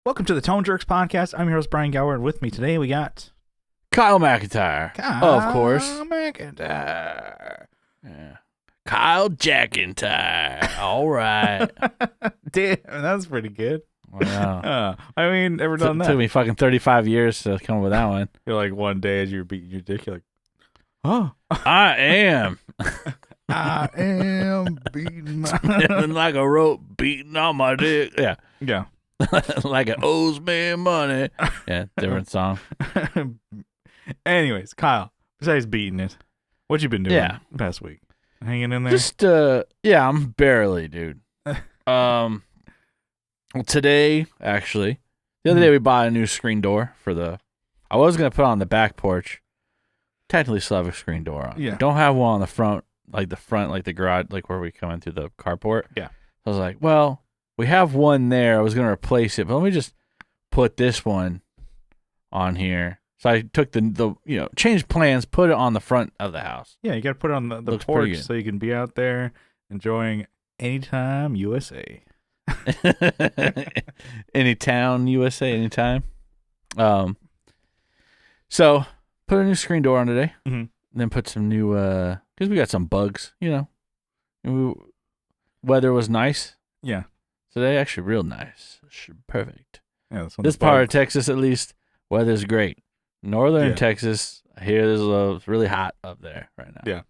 Welcome to the Tone Jerks podcast. I'm your host, Brian Gower, and with me today we got Kyle McIntyre. Of course. McIntyre. Yeah. Kyle McIntyre. All right. Damn, that's pretty good. Wow. I mean, never done that. Took me fucking 35 years to come up with that one. You're like one day as you're beating your dick, you're like, oh. I am. I am beating my... Feeling like a rope beating on my dick. Yeah. Yeah. Like it owes me money. Yeah, different song. Anyways, Kyle, besides beating it, what you been doing the past week? Hanging in there? Just, yeah, I'm barely, dude. Well, today, actually, the other day we bought a new screen door for the, I was going to put it on the back porch. Technically still have a screen door on. Yeah. Don't have one on the front, like the garage, like where we come in through the carport. Yeah. I was like, well, we have one there. I was going to replace it, but let me just put this one on here. So I took the changed plans, put it on the front of the house. Yeah, you got to put it on the porch so you can be out there enjoying Anytime USA. Anytown USA, anytime. So put a new screen door on today. Mm-hmm. Then put some new, because we got some bugs, weather was nice. Yeah. Today, actually real nice. Perfect. Yeah, this part of Texas, at least, weather's great. Northern Texas, I hear it's really hot up there right now. Yeah.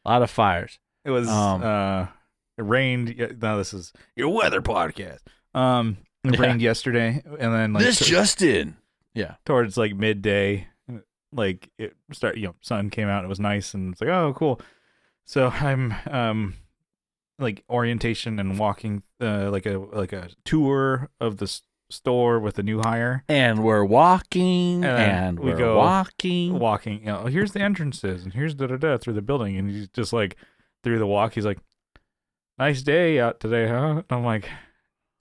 A lot of fires. It was, it rained. Now this is your weather podcast. It rained yesterday, and then this just did. Yeah. Towards like midday, like it started, sun came out. It was nice, and it's like, oh, cool. So I'm, like orientation and walking, like a tour of the store with a new hire, and we're walking, and we go walking. Here's the entrances, and here's through the building, and he's just like through the walk. He's like, "Nice day out today, huh?" And I'm like,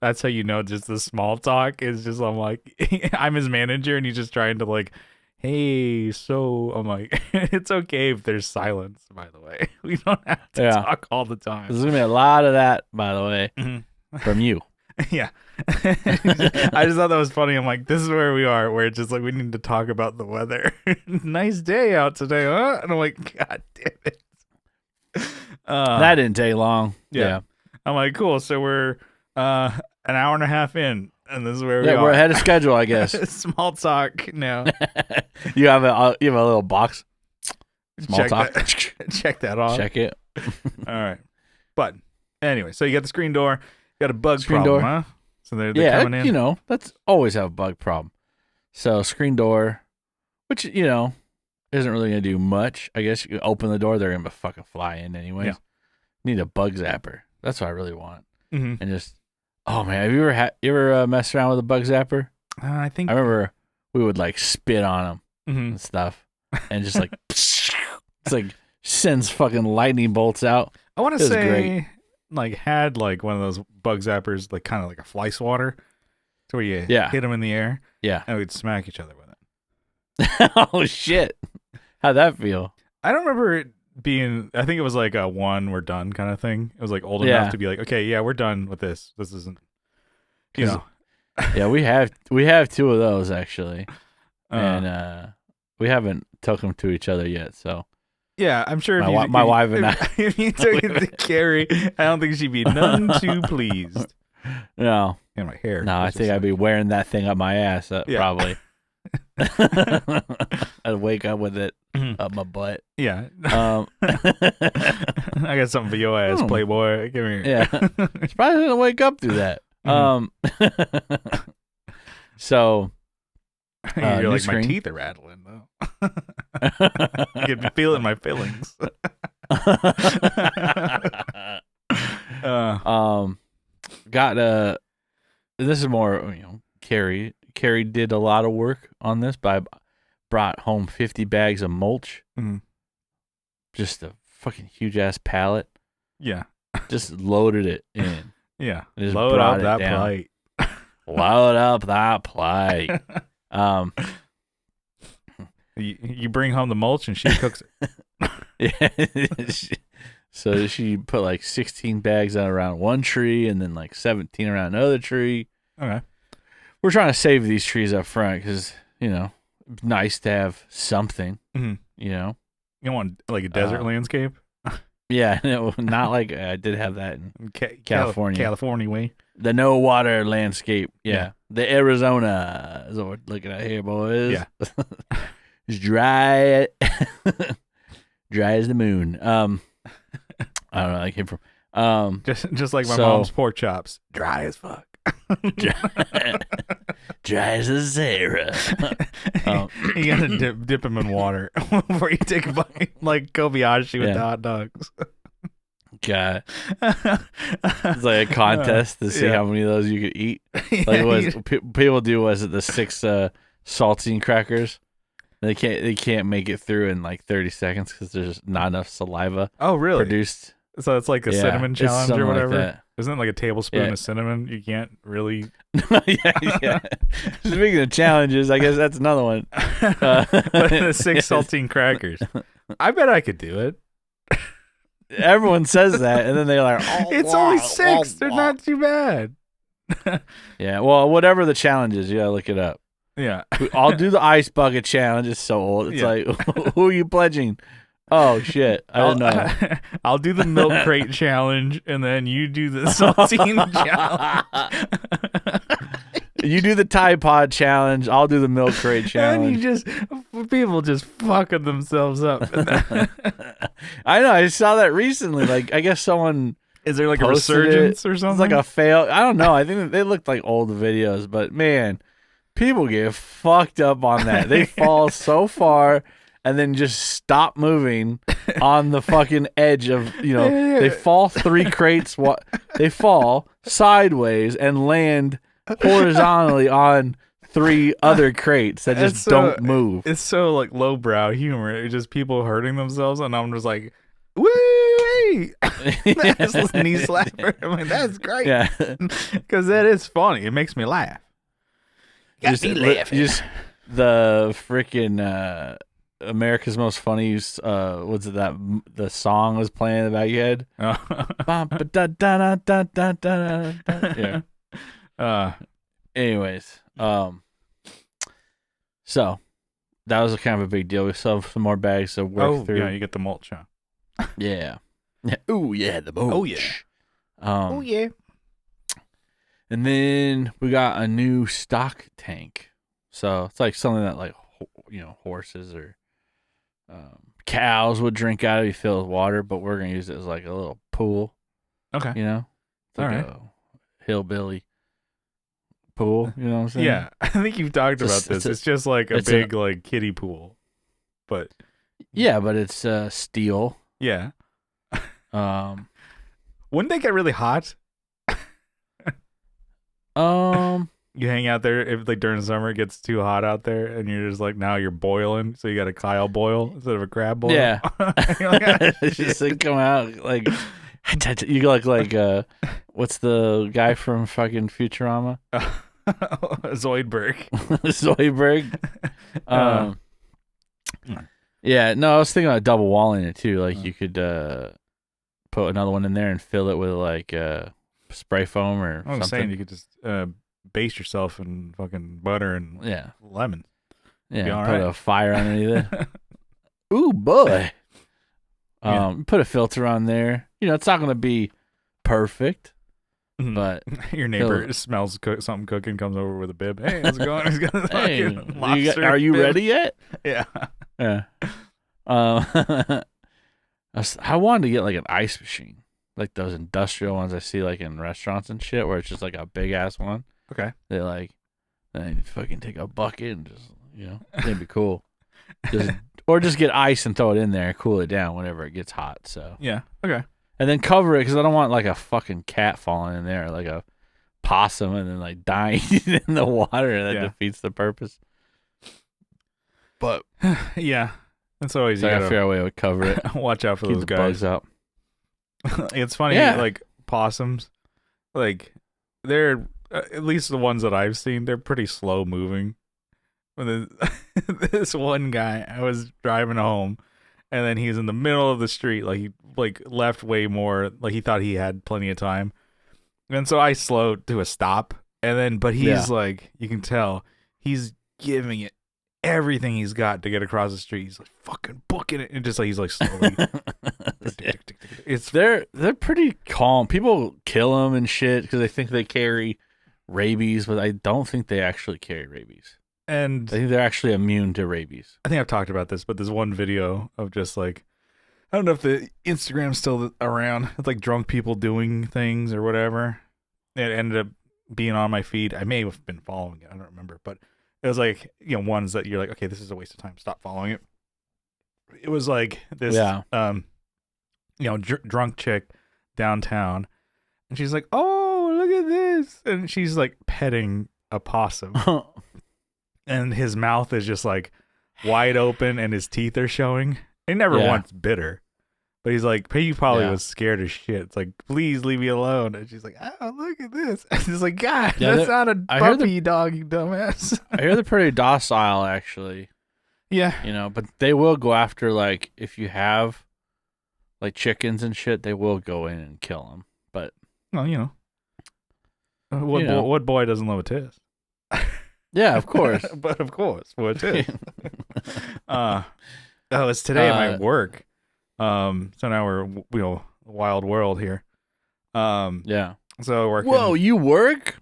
"That's how you know." Just the small talk is just. I'm like, I'm his manager, and he's just trying to like, hey, so I'm like, it's okay if there's silence, by the way. We don't have to talk all the time. There's going to be a lot of that, by the way, from you. Yeah. I just thought that was funny. I'm like, this is where we are, where it's just like, we need to talk about the weather. Nice day out today, huh? And I'm like, God damn it. That didn't take long. Yeah. I'm like, cool. So we're an hour and a half in. And this is where we are. We're ahead of schedule, I guess. Small talk now. You have a little box. Small talk. Check that off. Check it. All right. But anyway, so you got the screen door. You got a bug screen problem, door. huh? So they're coming in. That's always have a bug problem. So screen door, which, isn't really going to do much. I guess you can open the door, they're going to fucking fly in anyways. Yeah. Need a bug zapper. That's what I really want. Mm-hmm. And just... Oh man, have you ever messed around with a bug zapper? I remember we would like spit on them and stuff, and just like it's like sends fucking lightning bolts out. I want to say great. Like had like one of those bug zappers, like kind of like a fly swatter, to where you hit them in the air, and we'd smack each other with it. Oh shit, how'd that feel? I don't remember it being. I think it was like a one, we're done kind of thing. It was like old enough to be like, okay, yeah, we're done with this. This isn't, Yeah, we have two of those actually, and we haven't took them to each other yet. So yeah, I'm sure my wife and I, if you took it to Carrie, I don't think she'd be none too pleased. No, and my hair. No, I think I'd be wearing that thing up my ass probably. I'd wake up with it up my butt. Yeah. I got something for your ass, Playboy. Give me. Yeah. It's probably gonna wake up through that. So you're like, my teeth are rattling though. You could be feeling my fillings. This is more, Carrie did a lot of work on this, but I brought home 50 bags of mulch. Mm-hmm. Just a fucking huge ass pallet. Yeah. Just loaded it in. Yeah. Just load up that plate. Load up that plate. You bring home the mulch and she cooks it. Yeah. So she put like 16 bags out around one tree and then like 17 around another tree. Okay. we're trying to save these trees up front because it's nice to have something. Mhm. You want like a desert landscape? Yeah, not like I did have that in California. California way. The no water landscape. Yeah. Yeah. The Arizona is what we're looking at here, boys. Yeah. It's dry. Dry as the moon. I don't know where that came from. Just like my mom's pork chops. Dry as fuck. Dry as a Sarah. You gotta dip them in water before you take a bite, like Kobayashi with the hot dogs. God, it's like a contest to see how many of those you could eat. Like people do was it the 6 saltine crackers? They can't make it through in like 30 seconds because there's not enough saliva. Oh, really? Produced. So it's like a cinnamon challenge or whatever. Like Isn't it like a tablespoon of cinnamon? You can't really. yeah. Speaking of challenges, I guess that's another one. But the 6 saltine crackers. I bet I could do it. Everyone says that, and then they're like, "Oh, it's only 6. They're not too bad." Yeah. Well, whatever the challenge is, you gotta look it up. Yeah. I'll do the ice bucket challenge. It's so old. It's like, who are you pledging? Oh shit! I don't know. I'll do the milk crate challenge, and then you do the saltine challenge. You do the Tide Pod challenge. I'll do the milk crate challenge. And people just fucking themselves up. I know. I saw that recently. Like, I guess someone is there like a resurgence or something? It's like a fail. I don't know. I think they looked like old videos, but man, people get fucked up on that. They fall so far. And then just stop moving on the fucking edge of, they fall 3 crates. They fall sideways and land horizontally on 3 other crates that just don't move. It's so like lowbrow humor. It's just people hurting themselves, and I'm just like, woo! That's knee slapper. I'm like, that's great. Yeah, because that is funny. It makes me laugh. Got me laughing. Just the freaking. America's Most Funny. What's it that the song was playing in the back of your head? Yeah. Anyways, so that was kind of a big deal. We still have some more bags to work through. Yeah, you get the mulch. Huh? Yeah. Ooh, yeah, the mulch. Oh yeah. Oh yeah. And then we got a new stock tank. So it's like something that like horses or cows would drink out of. You fill with water, but we're gonna use it as like a little pool. Okay. It's like a hillbilly pool. You know what I'm saying? Yeah, I think you've talked about this. It's just like a big like kiddie pool, but but it's steel. Yeah. Wouldn't they get really hot? You hang out there if like during summer it gets too hot out there, and you're just like now you're boiling, so you got a Kyle boil instead of a crab boil. Yeah, just like come out like you look like what's the guy from fucking Futurama? Zoidberg. Zoidberg. Yeah, no, I was thinking about double walling it too. Like you could put another one in there and fill it with like spray foam or something. I'm saying you could just baste yourself in fucking butter and lemon. Yeah, put a fire underneath it. Ooh, boy. Put a filter on there. It's not going to be perfect, but your neighbor smells something cooking, comes over with a bib. Hey, how's it going? He's got hey, are you ready yet? Yeah. Yeah. I wanted to get like an ice machine, like those industrial ones I see like in restaurants and shit, where it's just like a big ass one. Okay. Then fucking take a bucket and just it'd be cool. Just get ice and throw it in there and cool it down whenever it gets hot. So yeah. Okay. And then cover it because I don't want like a fucking cat falling in there, like a possum, and then like dying in the water. That defeats the purpose. But yeah, that's always you gotta figure out a way to cover it. Watch out for Keep those the guys. bugs out. It's funny, like possums, like they're at least the ones that I've seen, they're pretty slow moving. This one guy, I was driving home, and then he's in the middle of the street, like he left way more, like he thought he had plenty of time, and so I slowed to a stop, And then, but he's like, you can tell he's giving it everything he's got to get across the street. He's like fucking booking it, and just like he's like slowly. It's they're pretty calm. People kill them and shit because they think they carry rabies, but I don't think they actually carry rabies. And I think they're actually immune to rabies. I think I've talked about this, but there's one video of just like, I don't know if the Instagram's still around. It's like drunk people doing things or whatever. It ended up being on my feed. I may have been following it. I don't remember, but it was like, you know, ones that you're like, okay, this is a waste of time. Stop following it. It was like this, you know, drunk chick downtown, and she's like, oh, look at this, and she's like petting a possum, and his mouth is just like wide open, and his teeth are showing. He never once bit her. But he's like, he probably was scared as shit. It's like, please leave me alone. And she's like, oh, look at this. And he's like, God, that's not a puppy dog, you dumbass. I hear they're pretty docile, actually. Yeah. You know, but they will go after, like, if you have, like, chickens and shit, they will go in and kill them. But, well, you know. What boy doesn't love a tisk? Yeah, of course. But of course, what it is. It's today at my work. So now we're, you know, wild world here. Yeah. So working. Whoa, you work?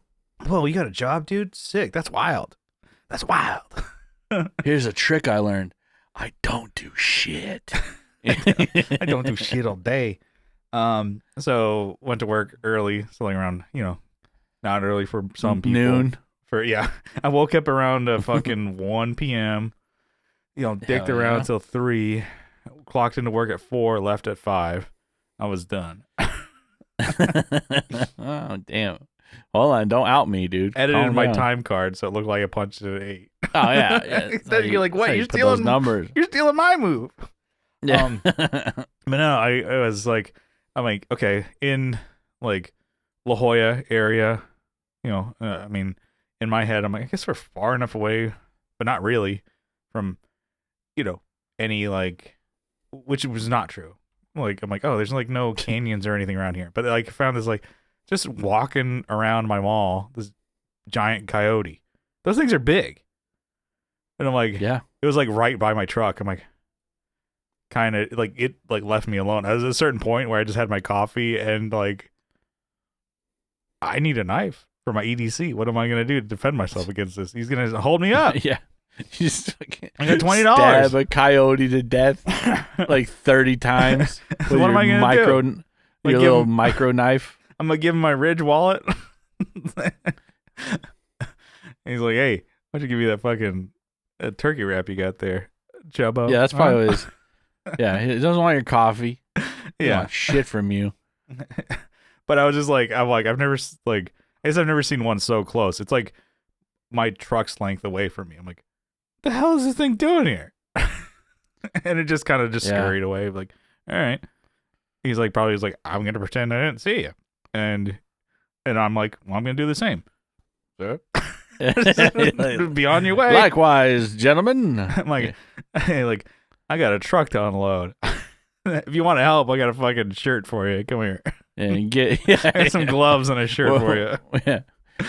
Whoa, you got a job, dude? Sick. That's wild. That's wild. Here's a trick I learned. I don't do shit. I don't do shit all day. So went to work early, something around, you know, not early for some people. Noon. I woke up around fucking 1 p.m. You know, dicked around till 3. Clocked into work at 4, left at 5. I was done. Oh, damn. Hold on, don't out me, dude. Edited my time card so it looked like I punched it at 8. Oh, yeah. You're like, what? You're stealing those numbers. You're stealing my move. Yeah. But no, I was like, I'm like, okay, in like La Jolla area, you know, I mean, in my head, I'm like, I guess we're far enough away, but not really from, you know, any like, which was not true. Like, I'm like, oh, there's like no canyons or anything around here. But like, I found this like, just walking around my mall, this giant coyote. Those things are big. And I'm like, yeah, it was like right by my truck. I'm like, kind of like, it like left me alone. I was at a certain point where I just had my coffee and like, I need a knife for my EDC. What am I going to do to defend myself against this? He's going to hold me up. Yeah. I got $20. Stab a coyote to death like 30 times. What am I going to do? Your little micro knife. I'm going to give him my Ridge wallet. He's like, hey, why don't you give me that fucking turkey wrap you got there, Chubbo? Yeah, that's probably what it is. Yeah, he doesn't want your coffee. He wants shit from you. But I was just like, I've never seen one so close. It's like my truck's length away from me. I'm like, the hell is this thing doing here? And it just kind of scurried away. Like, all right. He's like, I'm going to pretend I didn't see you. And I'm like, well, I'm going to do the same. So, be on your way. Likewise, gentlemen. I'm like, hey, like, I got a truck to unload. If you want to help, I got a fucking shirt for you. Come here. And I got some gloves and a shirt for you. Yeah.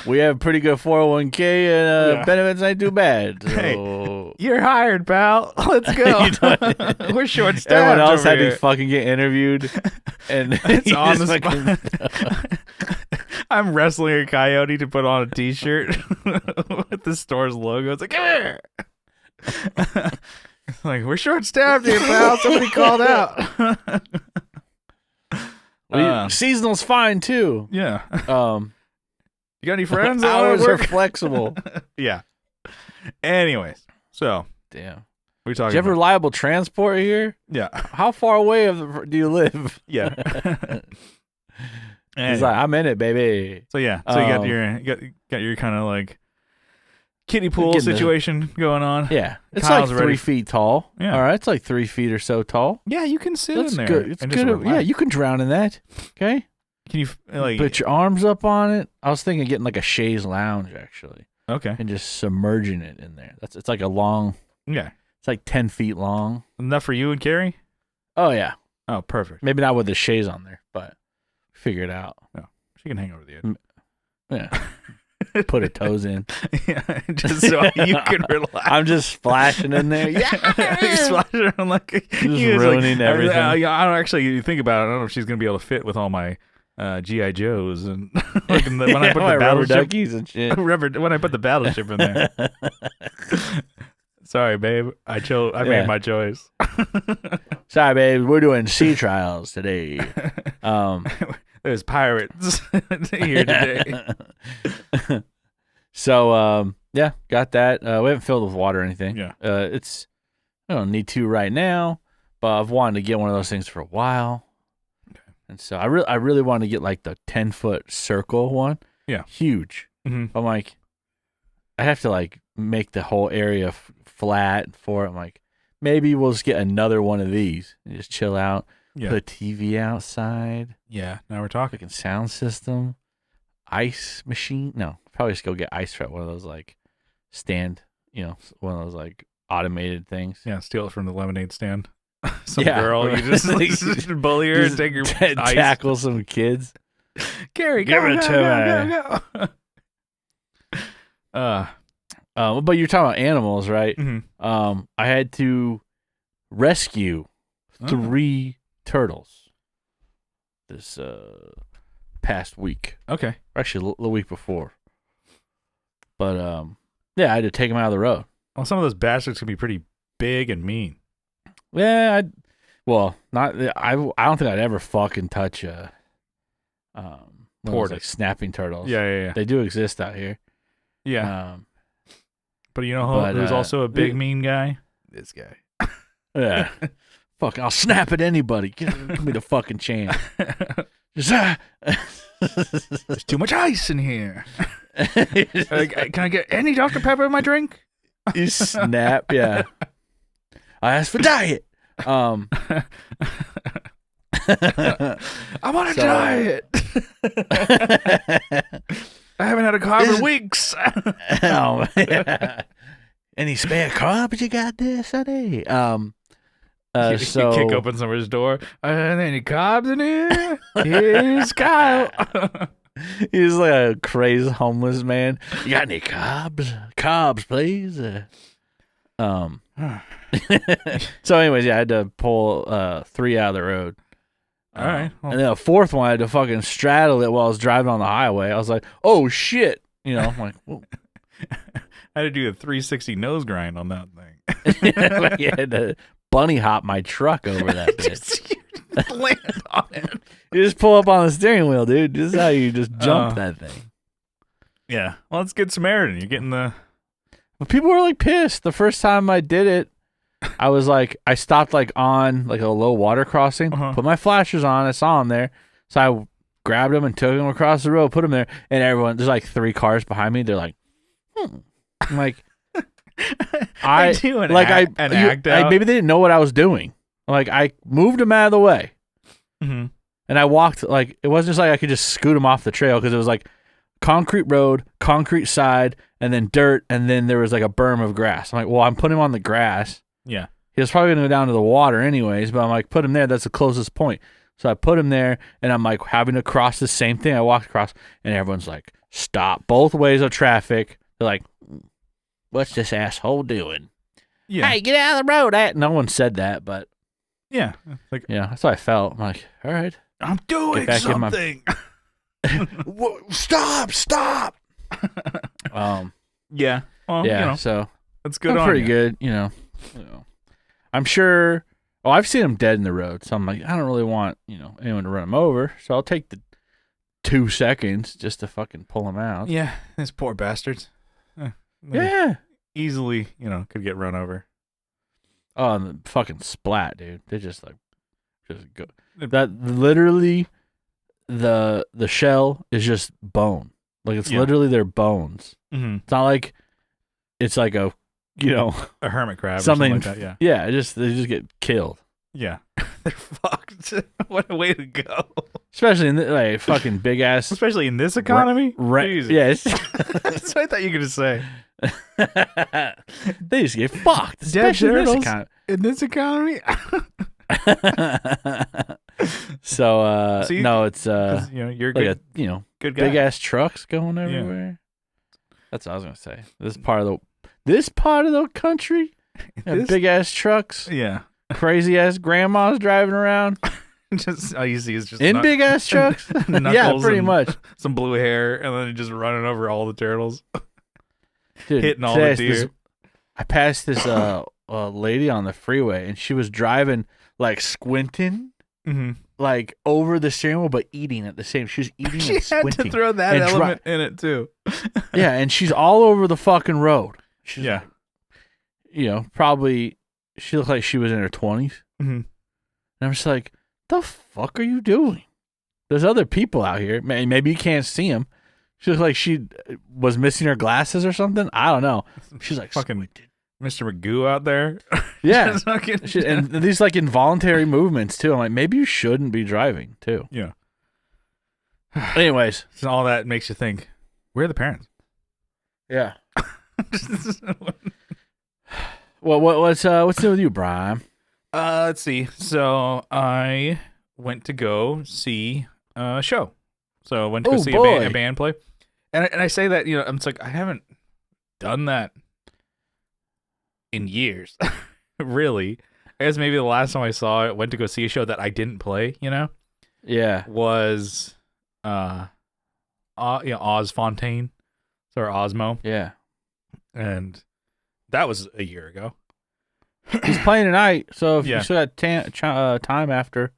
We have pretty good 401k and benefits ain't too bad. So. Hey, you're hired, pal. Let's go. We're short staffed. Everyone else had here. to fucking get interviewed, and it's on the spot. I'm wrestling a coyote to put on a T-shirt with the store's logo. It's like, come here. It's like, we're short staffed here, pal. Somebody called out. Seasonal's fine too. Yeah. You got any friends? Hours are flexible. Yeah. Anyways, so damn. We talking. Do you have reliable transport here? Yeah. How far away do you live? Yeah. He's like, I'm in it, baby. So yeah. So you got your kind of like kiddie pool situation going on. Yeah. It's Kyle's like 3 feet tall. Yeah. All right. It's like 3 feet or so tall. Yeah, you can sit in there. Good. It's good. Yeah, you can drown in that. Okay. Can you like put your arms up on it? I was thinking of getting like a chaise lounge actually. Okay. And just submerging it in there. It's like a long. Yeah. It's like 10 feet long. Enough for you and Carrie? Oh yeah. Oh, perfect. Maybe not with the chaise on there, but figure it out. No, she can hang over the edge. Yeah. put her toes in. Yeah, just so you can relax. I'm just splashing in there. Yeah, You splash around like just he was ruining everything. I don't actually. You think about it. I don't know if she's gonna be able to fit with all my GI Joes and like when I put my the rubber battleship. duckies and shit. When I put the battleship in there. Sorry, babe. I made my choice. Sorry, babe. We're doing sea trials today. There's pirates here today. So, yeah, got that. We haven't filled with water or anything. Yeah. I don't need to right now, but I've wanted to get one of those things for a while. Okay. And so I really wanted to get like the 10-foot circle one. Yeah. Huge. Mm-hmm. I'm like, I have to like make the whole area flat for it. I'm like, maybe we'll just get another one of these and just chill out. Yeah. Put a TV outside. Yeah. Now we're talking. Fucking sound system. Ice machine. No, probably just go get ice for one of those like stand, one of those like automated things. Yeah. Steal it from the lemonade stand. Some Yeah. girl, you just bully her and take your ice. Tackle some kids. Gary, Give it go. But you're talking about animals, right? Mm-hmm. I had to rescue 3 turtles this past week. Okay. Actually, the week before. But yeah, I had to take them out of the road. Well, some of those bastards can be pretty big and mean. Yeah, I don't think I'd ever fucking touch like snapping turtles. Yeah. They do exist out here. Yeah. But you know who's also a big mean guy? This guy. Yeah. Fuck, I'll snap at anybody. Give me the fucking chance. Just, There's too much ice in here. Can I get any Dr. Pepper in my drink? You snap, yeah. I asked for diet. I'm on a diet. I haven't had a carb in weeks. Oh, yeah. Any spare carbs you got there, Sonny? You kick open someone's door. Any carbs in here? Here's Kyle. He's like a crazy homeless man. You got any carbs? Carbs, please. So, anyways, yeah, I had to pull 3 out of the road. All right. Well, And then a 4th one, I had to fucking straddle it while I was driving on the highway. I was like, oh, shit. I'm like, whoa. I had to do a 360 nose grind on that thing. Like, I had to bunny hop my truck over that bitch. Just land on it. You just pull up on the steering wheel, dude. This is how you just jump that thing. Yeah. Well, it's good Samaritan. You're getting the... But people were like pissed. The first time I did it, I was like, I stopped like on like a low water crossing, put my flashers on, I saw them there. So I grabbed them and took them across the road, put them there, and there's like 3 cars behind me. They're like, I'm like, act out. maybe they didn't know what I was doing. Like I moved them out of the way. Mm-hmm. And I walked, like, it wasn't just like I could just scoot them off the trail because it was like concrete road, concrete side, and then dirt, and then there was like a berm of grass. I'm like, well, I'm putting him on the grass. Yeah. He was probably going to go down to the water anyways, but I'm like, put him there. That's the closest point. So I put him there, and I'm like having to cross the same thing. I walked across, and everyone's like, stop. Both ways of traffic. They're like, what's this asshole doing? Yeah. Hey, get out of the road. No one said that, but. Yeah. Like, yeah, that's how I felt. I'm like, all right. I'm doing something. Stop. Yeah. Well, yeah, so that's good. Pretty good, I'm sure. Oh, I've seen them dead in the road, so I'm like, I don't really want anyone to run them over, so I'll take the 2 seconds just to fucking pull them out. Yeah, these poor bastards. Yeah, easily, could get run over. Oh, and the fucking splat, dude. They just go. That literally, the shell is just bone. Like it's literally their bones. Mm-hmm. It's not like it's like a a hermit crab something or something like that. Yeah. They just get killed. Yeah, they're fucked. What a way to go. Especially in like fucking big ass. Especially in this economy. Yes. That's what I thought you were gonna say. They just get fucked. Especially in this economy. So no, it's you're like good. good guy. big ass trucks going everywhere. That's what I was gonna say. This part of the country, big ass trucks, Yeah. crazy ass grandmas driving around Just all you see is just in big ass trucks. Yeah, knuckles pretty and much. some blue hair, and then just running over all the turtles, Dude, hitting all the deer. I passed this lady on the freeway, and she was driving like squinting, like over the steering wheel, but eating at the same. She was eating She and had squinting. to throw that and element in it too. Yeah, and she's all over the fucking road. She's Yeah. probably she looked like she was in her 20s. And I'm just like, the fuck are you doing? There's other people out here. Maybe you can't see them. She looked like she was missing her glasses or something. I don't know. She's like fucking Mr. Magoo out there. Yeah. And these like involuntary movements too. I'm like, maybe you shouldn't be driving too. Yeah. Anyways. So all that makes you think, where are the parents? Yeah. Well, what's new with you, Brian? Let's see. So I went to go see a show. So I went to go see a band play. And I say that, I'm just like, I haven't done that in years. Really. I guess maybe the last time I saw it, went to go see a show that I didn't play, Yeah. was Oz Fontaine or Osmo. Yeah. And that was a year ago. He's playing tonight, so if Yeah. you still got time after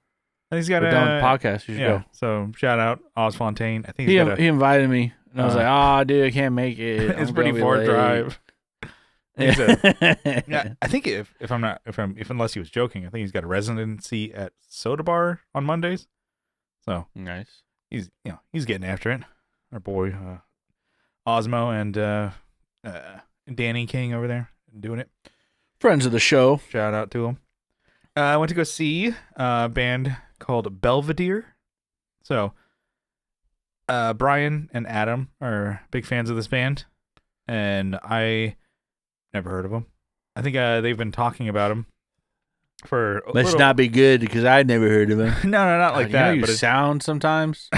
And he's got we're done with the podcast, you should go. So shout out Oz Fontaine. I think He he's he invited me, and I was like, dude, I can't make it. it's I'm pretty gonna be far late." drive. Yeah. Yeah, I think if unless he was joking, I think he's got a residency at Soda Bar on Mondays. So Nice. he's getting after it. Our boy Osmo and Danny King over there doing it. Friends of the show. Shout out to him. I went to go see a band called Belvedere. So Brian and Adam are big fans of this band, and I never heard of them. I think they've been talking about them for a Must little... not be good because I never heard of him. No, not like that. You but sound sometimes.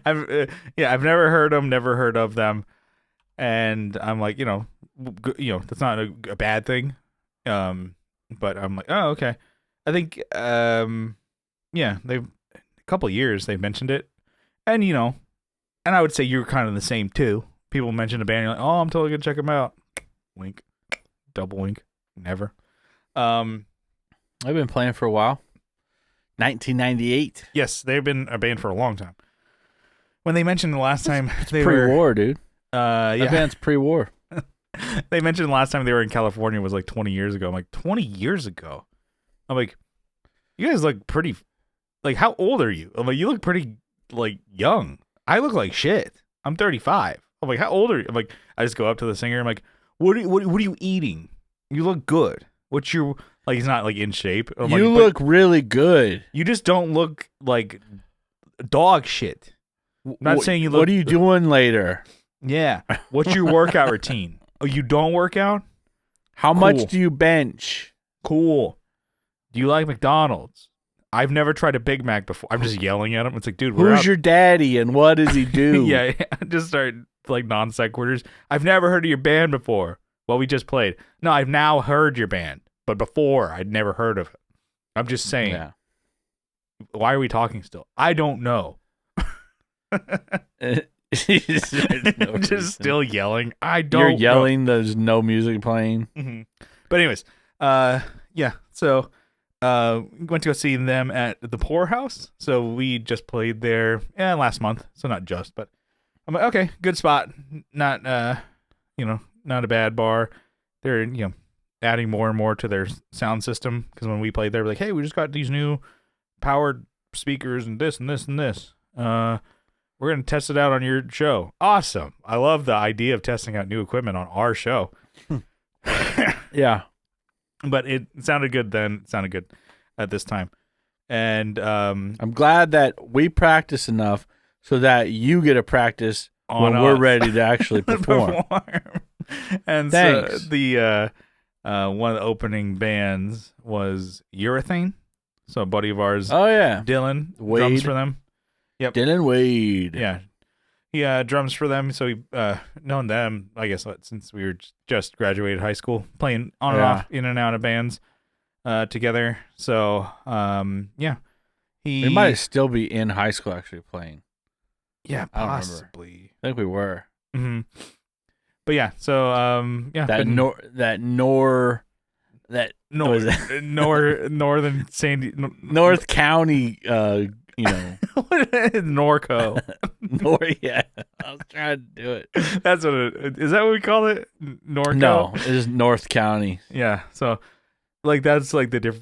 I've never heard them, never heard of them, and I'm like, that's not a bad thing. But I'm like, oh, okay. I think, they've a couple of years they've mentioned it, and and I would say you're kind of the same too. People mention a band, you're like, oh, I'm totally gonna check them out. Wink, double wink, never. I've been playing for a while. 1998. Yes, they've been a band for a long time. When they mentioned the last time they pre-war, were, dude. That band's pre-war. They mentioned the last time they were in California was like 20 years ago. I'm like, 20 years ago? I'm like, you guys look pretty, like, how old are you? I'm like, you look pretty, like, young. I look like shit. I'm 35. I'm like, how old are you? I'm like, I just go up to the singer. I'm like, what are you eating? You look good. What's your, like, he's not, like, in shape. I'm you like, look really good. You just don't look like dog shit. I'm not saying you look. What are you doing later? Yeah. What's your workout routine? Oh, you don't work out? How much do you bench? Cool. Do you like McDonald's? I've never tried a Big Mac before. I'm just yelling at him. It's like, dude, who's your daddy and what does he do? Yeah, just start like non sequiturs. I've never heard of your band before. Well, we just played. No, I've now heard your band, but before I'd never heard of it. I'm just saying. Yeah. Why are we talking still? I don't know. Just still yelling. I don't. You're yelling. Know. There's no music playing. Mm-hmm. But anyways, yeah. So, went to go see them at the Poorhouse. So we just played there, last month. So not just, but I'm like, okay, good spot. Not, not a bad bar. They're, adding more and more to their sound system because when we played, they were like, hey, we just got these new powered speakers and this and this and this. We're going to test it out on your show. Awesome. I love the idea of testing out new equipment on our show. Yeah. But it sounded good then. It sounded good at this time. And I'm glad that we practice enough so that you get to practice when we're ready to actually perform. And thanks. So the one of the opening bands was Urethane. So a buddy of ours, oh yeah, Dylan, Wade. drums for them. Yep. Dylan Wade. Yeah. he drums for them. So he known them, I guess, since we were just graduated high school, playing on and off, in and out of bands together. So yeah, We might still be in high school actually playing. Yeah, I don't remember. possibly. I think we were. Mm-hmm. But yeah, so yeah, northern Sandy North County, Norco. Yeah, I was trying to do it. That's what is that what we call it? Norco? No, it is North County. Yeah, so like that's like the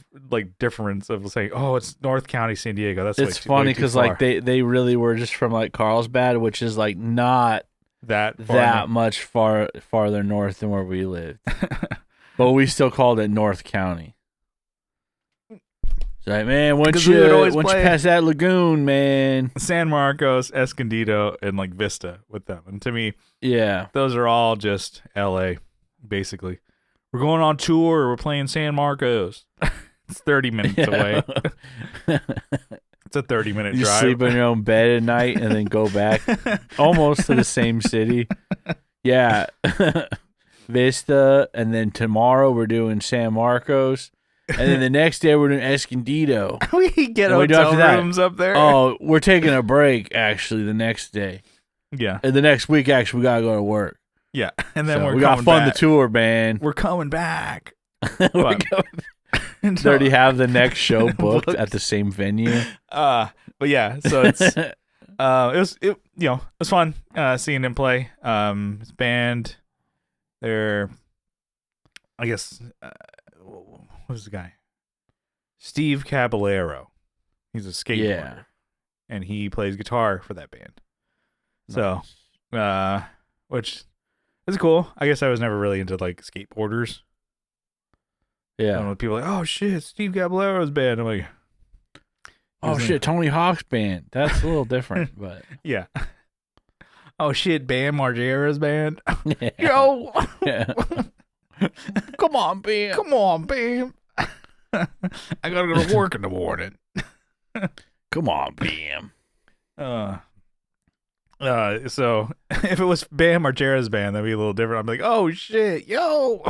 difference of saying, oh, it's North County, San Diego. That's it's funny because like they really were just from like Carlsbad, which is like not that much farther north than where we lived, but we still called it North County. It's like, man, once you pass that lagoon, man, San Marcos, Escondido, and like Vista with them, and to me, yeah, those are all just L.A. basically. We're going on tour. We're playing San Marcos. It's 30 minutes away. It's a 30-minute drive. You sleep in your own bed at night and then go back almost to the same city. Yeah. Vista. And then tomorrow we're doing San Marcos. And then the next day we're doing Escondido. We get hotel rooms up there. Oh, we're taking a break, actually, the next day. Yeah. And the next week, actually, we got to go to work. Yeah. And then we got to fund the tour, man. We're coming back. They already have the next show booked at the same venue. But yeah, so it's it was fun seeing him play. His band, they're, I guess, what was the guy? Steve Caballero. He's a skateboarder, and he plays guitar for that band. Nice. So, which is cool. I guess I was never really into like skateboarders. Yeah. I don't know, people are like, oh shit, Steve Caballero's band. I'm like, oh shit, Tony Hawk's band. That's a little different, but yeah. Oh shit, Bam Margera's band. Yeah. Yo. Yeah. Come on, Bam. Come on, Bam. I gotta go to work in the morning. Come on, Bam. So if it was Bam Margera's band, that'd be a little different. I'm like, oh shit, yo.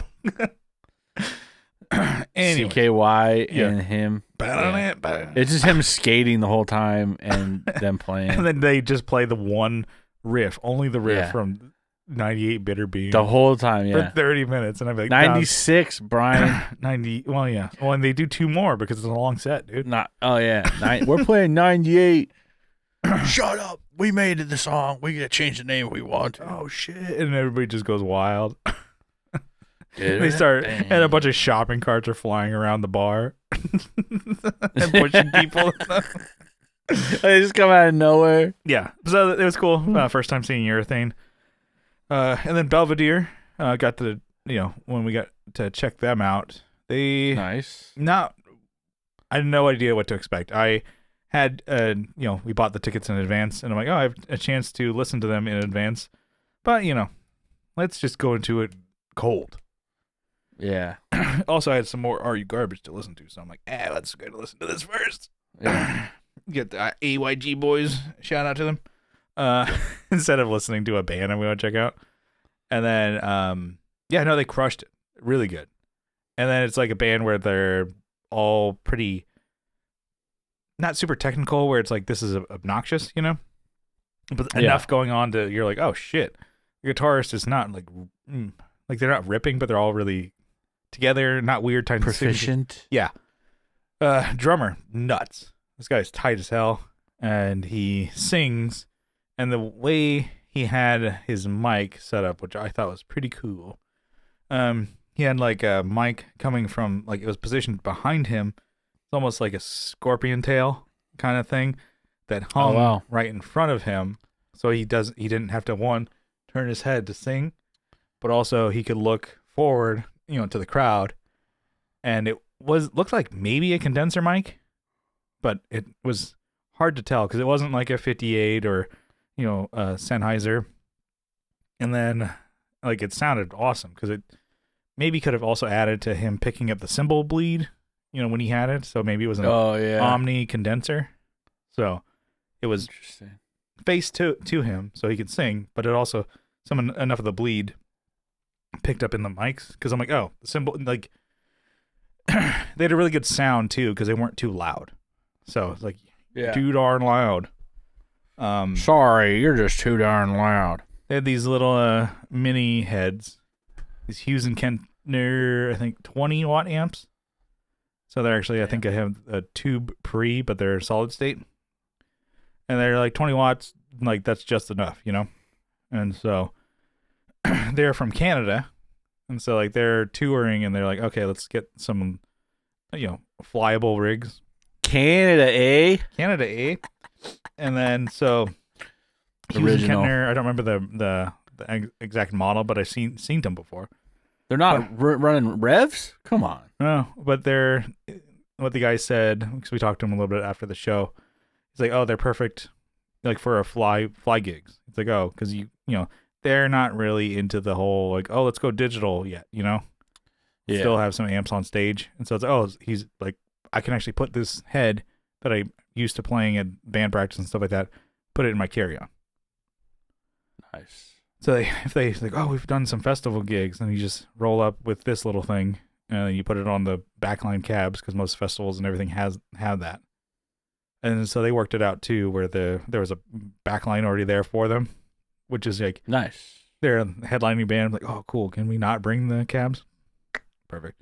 Anyway, CKY and him. It's just him skating the whole time and them playing. And then they just play the one riff, only the riff from 98 Bitter Bean. The whole time, for 30 minutes. And I'm like, 96, Brian. 90. Well, yeah. Well, and they do two more because it's a long set, dude. We're playing 98. Shut up. We made it the song. We gotta change the name if we want to. Oh, shit. And everybody just goes wild. They start, and a bunch of shopping carts are flying around the bar and pushing people. They just come out of nowhere. Yeah, so it was cool. First time seeing Urethane. And then Belvedere got to, when we got to check them out, nice. I had no idea what to expect. I had, we bought the tickets in advance, and I'm like, oh, I have a chance to listen to them in advance. But, let's just go into it cold. Yeah. Also, I had some more Are You Garbage to listen to, so I'm like, let's go to listen to this first. Yeah. Get the AYG boys, shout out to them. Instead of listening to a band I'm going to check out. And then, they crushed it. Really good. And then it's like a band where they're all pretty, not super technical, where it's like, this is obnoxious, But enough going on to, you're like, oh shit. The guitarist is not like they're not ripping, but they're all really together, not weird times. Proficient. Yeah. Drummer, nuts. This guy's tight as hell, and he sings, and the way he had his mic set up, which I thought was pretty cool. He had like a mic coming from, like, it was positioned behind him. It's almost like a scorpion tail kind of thing that hung right in front of him. So he didn't have to turn his head to sing, but also he could look forward, to the crowd, and it looked like maybe a condenser mic, but it was hard to tell because it wasn't like a 58 or a Sennheiser. And then like it sounded awesome because it maybe could have also added to him picking up the cymbal bleed, when he had it. So maybe it was an Omni condenser. So it was interesting. face to him so he could sing, but it also enough of the bleed picked up in the mics because I'm like, oh, the cymbal, like they had a really good sound too because they weren't too loud. So it's like too darn loud. Sorry, you're just too darn loud. They had these little mini heads, these Hughes and Kentner, I think 20-watt amps. So they're actually, I think I have a tube pre, but they're solid state. And they're like 20 watts, like that's just enough, you know? And so they're from Canada. And so like they're touring and they're like, okay, let's get some, flyable rigs. Canada, eh? Canada, eh? And then so Hughes and Kentner, I don't remember the exact model, but I've seen them before. They're not running revs? Come on. No, but they're, what the guy said, because we talked to him a little bit after the show, he's like, oh, they're perfect, like for a fly gigs. It's like, oh, because they're not really into the whole like, oh, let's go digital yet, Still have some amps on stage, and so it's like, oh, he's like, I can actually put this head that I used to playing at band practice and stuff like that, put it in my carry-on. Nice. So if they like, oh, we've done some festival gigs, and you just roll up with this little thing, and then you put it on the backline cabs because most festivals and everything have that. And so they worked it out too, where there was a backline already there for them, which is like nice. They're a headlining band. Like, oh, cool. Can we not bring the cabs? Perfect.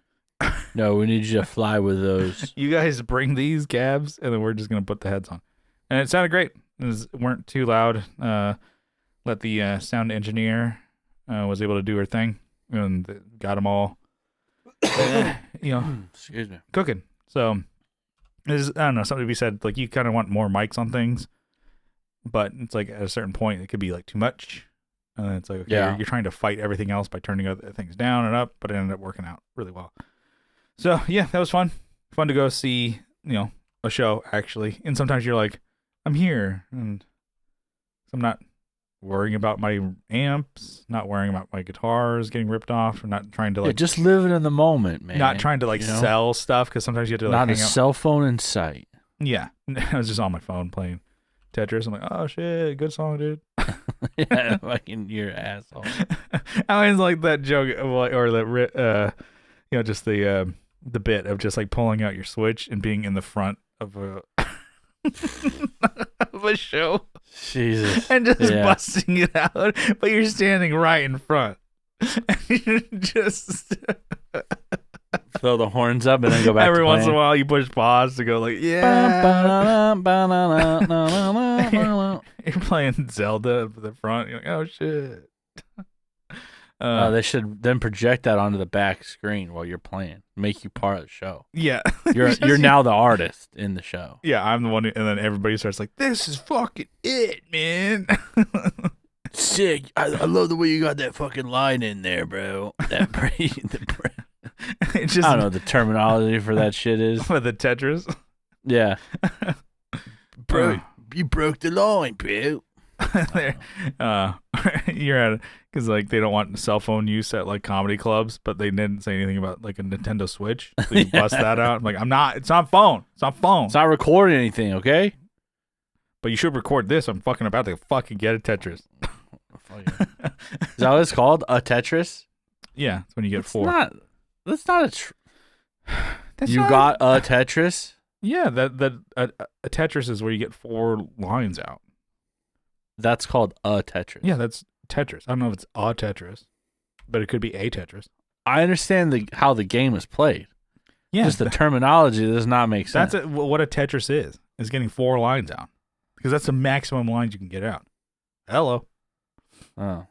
No, we need you to fly with those. You guys bring these cabs, and then we're just gonna put the heads on. And it sounded great. It weren't too loud. Let the sound engineer was able to do her thing and got them all, excuse me, cooking. So there's, I don't know, something to be said. Like you kind of want more mics on things, but it's like at a certain point it could be like too much. And then it's like, okay, you're trying to fight everything else by turning other things down and up, but it ended up working out really well. So yeah, that was fun. Fun to go see, a show actually. And sometimes you're like, I'm here, and I'm not worrying about my amps, not worrying about my guitars getting ripped off, or not trying to like just living in the moment, man. Not trying to like sell stuff because sometimes you have to like not hang a out. cell phone in sight. Yeah, I was just on my phone playing Tetris. I'm like, oh shit, good song, dude. Yeah, fucking you're an asshole. I always like that joke, or that just the bit of just like pulling out your Switch and being in the front of a of a show. Jesus. And just busting it out, but you're standing right in front. And you just throw the horns up and then go back. Every once in a while, you push pause to go like, yeah. You're playing Zelda up at the front. You're like, oh shit. They should then project that onto the back screen while you're playing. Make you part of the show. Yeah. You're now the artist in the show. Yeah, I'm the one and then everybody starts like, this is fucking it, man. Sick. I love the way you got that fucking line in there, bro. That just, I don't know what the terminology for that shit is. For the Tetris? Yeah. Bro, you broke the line, bro. You're at it because like they don't want cell phone use at like comedy clubs, but they didn't say anything about like a Nintendo Switch. So you bust that out. I'm like, it's not phone. It's not phone. It's not recording anything, okay? But you should record this. I'm fucking about to fucking get a Tetris. Is that what it's called? A Tetris? Yeah, it's when you get four. That's not got a Tetris? Yeah, a Tetris is where you get 4 lines out. That's called a Tetris. Yeah, that's Tetris. I don't know if it's a Tetris, but it could be a Tetris. I understand how the game is played. Yeah, just the terminology does not make sense. That's what a Tetris is getting 4 lines out because that's the maximum lines you can get out. Hello. Oh.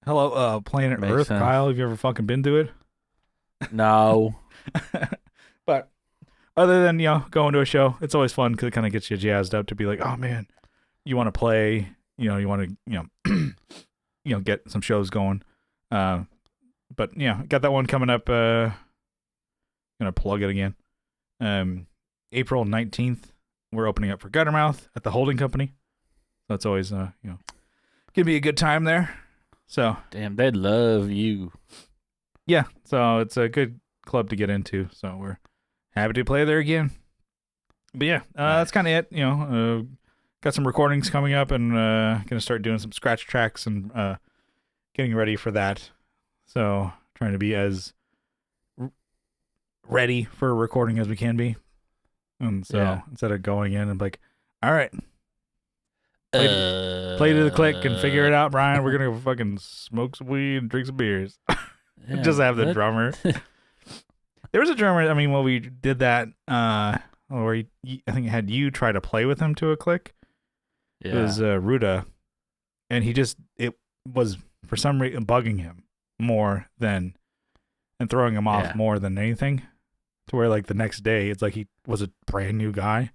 Hello, Planet Makes Earth, sense. Kyle. Have you ever fucking been to it? No. But other than going to a show, it's always fun because it kind of gets you jazzed up to be like, oh man, you want to play, you want to get some shows going. But got that one coming up. Gonna plug it again. April 19th, we're opening up for Guttermouth at the Holding Company. That's always gonna be a good time there. So damn, they'd love you. Yeah, so it's a good club to get into. So we're happy to play there again. But yeah, that's kind of it. Kind got some recordings coming up, and gonna start doing some scratch tracks and getting ready for that. So trying to be as ready for recording as we can be. And so instead of going in and like, all right, play to the click and figure it out, Brian. We're gonna go fucking smoke some weed and drink some beers. Just have the drummer. There was a drummer. I mean, when we did that, where I think had you try to play with him to a click. Yeah. It was Ruda, and it was for some reason bugging him more than and throwing him off more than anything. To where like the next day, it's like he was a brand new guy.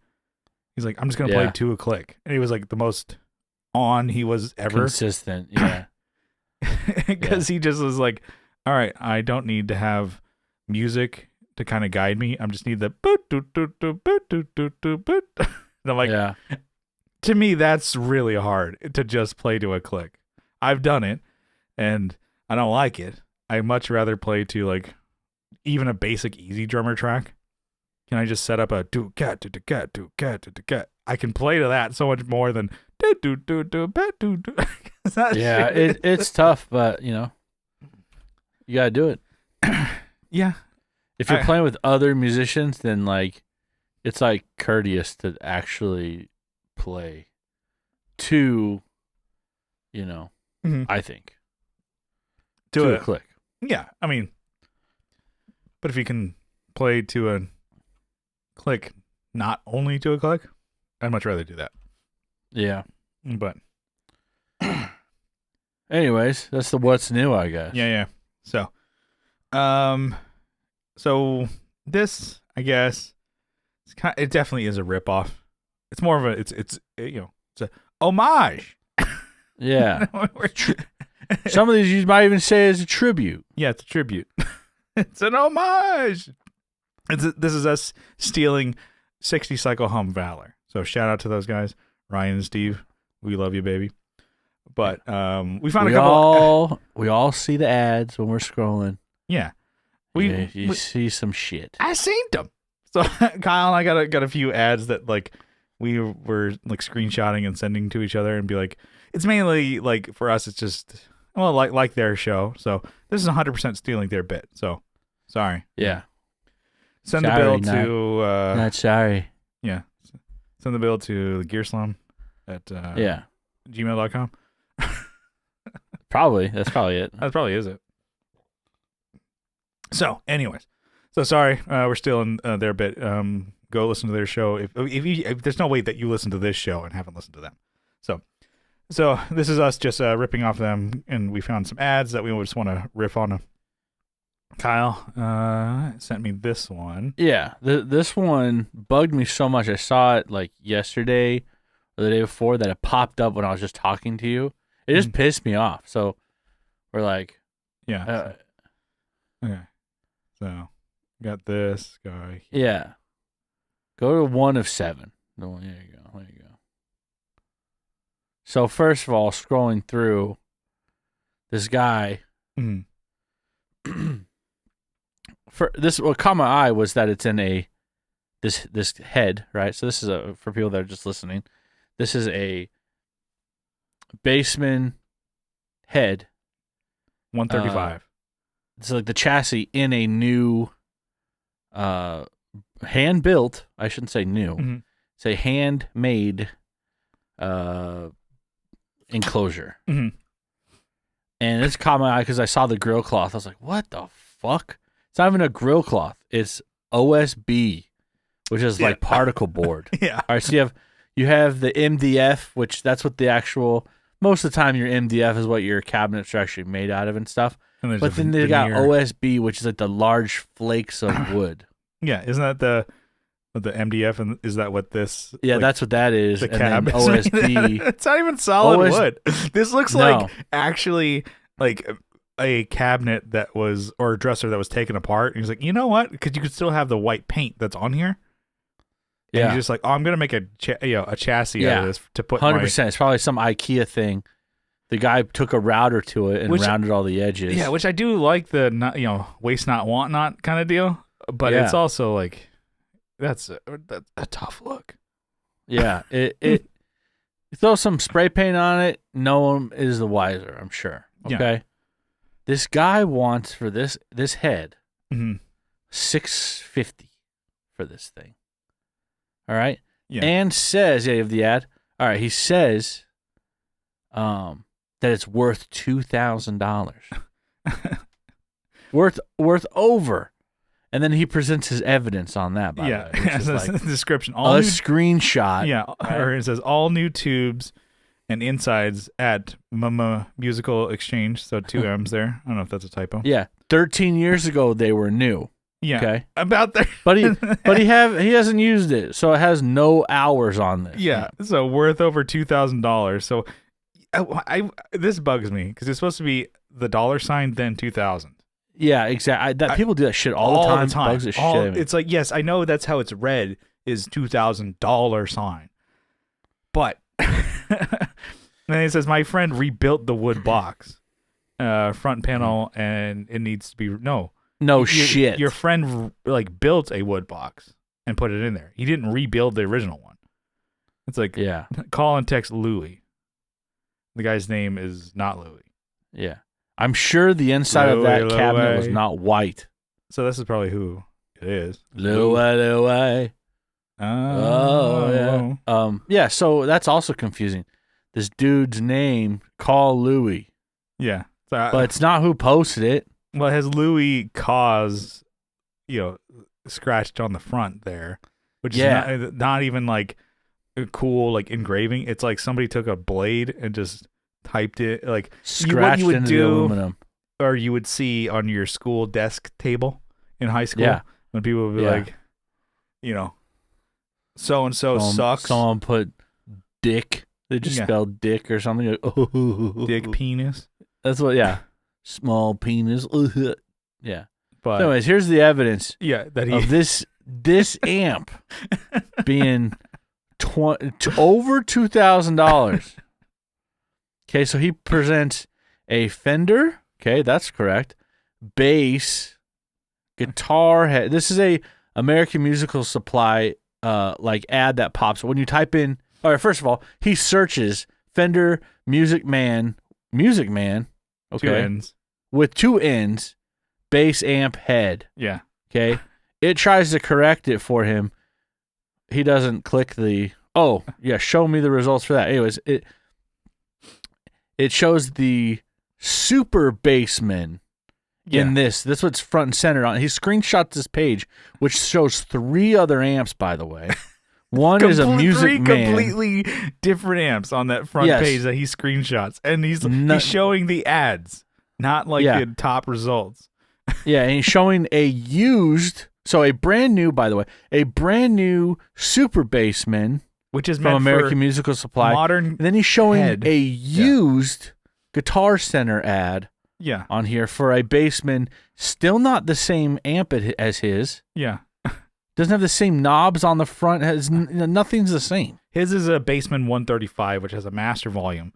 He's like, I'm just gonna play to a click, and he was like the most on he was ever consistent. Yeah, because he just was like, all right, I don't need to have music to kind of guide me. I just need the boot doot doot doot boot doot doot doot boot. And I'm like, to me, that's really hard to just play to a click. I've done it, and I don't like it. I much rather play to like even a basic easy drummer track. Can I just set up a do cat do cat do cat do cat? I can play to that so much more than do do do do do do. Yeah, it's tough, but you know, you gotta do it. Yeah. If you're playing with other musicians, then like it's like courteous to actually play to, you know, I think to a click. Yeah, I mean, but if you can play to a click, not only to a click, I'd much rather do that. Yeah, but anyways, that's the what's new, I guess. Yeah. So, so this, I guess, it definitely is a ripoff. It's more of a it's a homage. Yeah. Some of these you might even say is a tribute. Yeah, it's a tribute. It's an homage. This is us stealing 60 Cycle Hum Valor. So shout out to those guys, Ryan and Steve. We love you, baby. But we found a couple. We all see the ads when we're scrolling. Yeah, you see some shit. I seen them. So Kyle and I got a few ads that like we were like screenshotting and sending to each other and be like, it's mainly like for us, it's just like their show. So this is 100% stealing their bit. So sorry. Yeah. Send the bill to not sorry. Yeah. Send the bill to gearslum at gmail.com. Probably. That's probably it. That probably is it. So, anyways. So sorry, we're still in their bit. Go listen to their show. If there's no way that you listen to this show and haven't listened to them. So this is us just ripping off them, and we found some ads that we just want to riff on. Kyle sent me this one. Yeah, this one bugged me so much. I saw it like yesterday or the day before that it popped up when I was just talking to you. It just pissed me off. So we're like, yeah. Okay. So got this guy. Yeah. Go to 1 of 7. No, there you go. There you go. So first of all, scrolling through this guy. For this, what caught my eye was that it's in this head, right? So this is for people that are just listening. This is a Bassman head, 135. It's like the chassis in a new, hand built. I shouldn't say new. It's a handmade, enclosure. And it's caught my eye because I saw the grill cloth. I was like, what the fuck? It's not even a grill cloth. It's OSB, which is like particle board. Yeah. All right, so you have the MDF, which that's what the actual, most of the time your MDF is what your cabinets are actually made out of and stuff. But then they got OSB, which is like the large flakes of wood. Yeah, isn't that the MDF, and is that what this? Yeah, like, that's what that is. The and cab then OSB. It's not even solid wood. This looks like actually like a cabinet that was, or a dresser that was taken apart. And he's like, you know what? Because you could still have the white paint that's on here. And he's just like, oh, I'm gonna make a chassis out of this to put 100%. It's probably some IKEA thing. The guy took a router to it and rounded all the edges. Yeah, which I do like the waste not, want not kind of deal. But it's also like that's a tough look. Yeah, it You throw some spray paint on it, no one is the wiser, I'm sure. Okay. Yeah. This guy wants for this head Mm-hmm. $650 for this thing. All right. Yeah. And says, you have the ad. All right. He says that it's worth $2,000. worth over. And then he presents his evidence on that, by the way. Yeah. It says description. A screenshot. Yeah. Right? Or it says all new tubes and insides at Mama Musical Exchange. So 2 M's there. I don't know if that's a typo. Yeah. 13 years ago, they were new. Yeah. Okay. About there. But he hasn't used it, so it has no hours on this. Yeah. So worth over $2,000. So this bugs me because it's supposed to be the $sign then 2,000. Yeah, exactly. People do that shit all the time. Bugs the shit out of me. It's like, yes, I know that's how it's read is $2,000 sign, but then it says my friend rebuilt the wood box, front panel, and it needs to be shit. Your friend like built a wood box and put it in there. He didn't rebuild the original one. It's like, yeah, call and text Louie. The guy's name is not Louie. Yeah. I'm sure the inside of that cabinet was not white. So this is probably who it is. Louie. Oh, yeah. Yeah, so that's also confusing. This dude's name, Call Louie. Yeah. But it's not who posted it. Well, it has Louis Cause, scratched on the front there, which is not even like a cool like engraving. It's like somebody took a blade and just typed it like scratched what you would into do, the aluminum. Or you would see on your school desk table in high school. Yeah. When people would be like, so and so sucks. Someone put dick. They just spelled dick or something. Dick penis. That's what. Yeah. Small penis. Yeah. But anyways, here's the evidence. Yeah, that of this amp being over $2,000. Okay, so he presents a Fender. Okay, that's correct. Bass, guitar head. This is a American Musical Supply like ad that pops when you type in. All right, first of all, he searches Fender Music Man. Okay, 2 N's. With 2 N's, bass amp head. Yeah. Okay. It tries to correct it for him. He doesn't click the show me the results for that. Anyways, it shows the super bassman in this. That's what's front and center on. He screenshots this page, which shows 3 other amps, by the way. One is a Music Man. Completely different amps on that front page that he screenshots. And he's showing the ads, not like the top results. Yeah, and he's showing a brand new super bassman, which is from meant American for Musical Supply. Modern. And then he's showing a used Guitar Center ad on here for a bassman, still not the same amp as his. Yeah. Doesn't have the same knobs on the front. Nothing's the same. His is a Bassman 135, which has a master volume.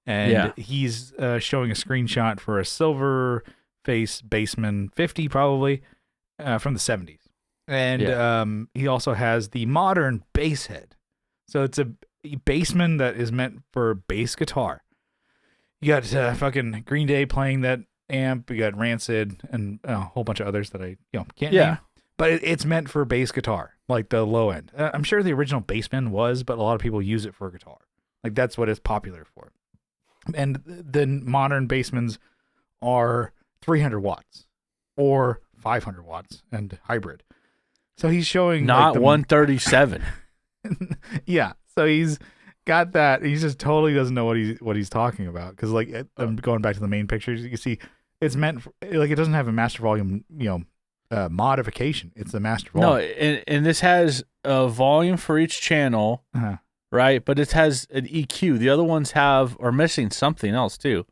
And he's showing a screenshot for a silver face Bassman 50, probably, from the 70s. And he also has the modern bass head. So it's a Bassman that is meant for bass guitar. You got fucking Green Day playing that amp. You got Rancid and a whole bunch of others that I can't name. But it's meant for bass guitar, like the low end. I'm sure the original Bassman was, but a lot of people use it for guitar. Like that's what it's popular for. And the modern Bassmans are 300 watts or 500 watts and hybrid. So he's showing not 137. Yeah. So he's got that. He just totally doesn't know what he's talking about. Because like I'm going back to the main pictures, you can see it's meant for, like it doesn't have a master volume, modification. It's the master volume. No, and this has a volume for each channel, right? But it has an EQ. The other ones are missing something else too.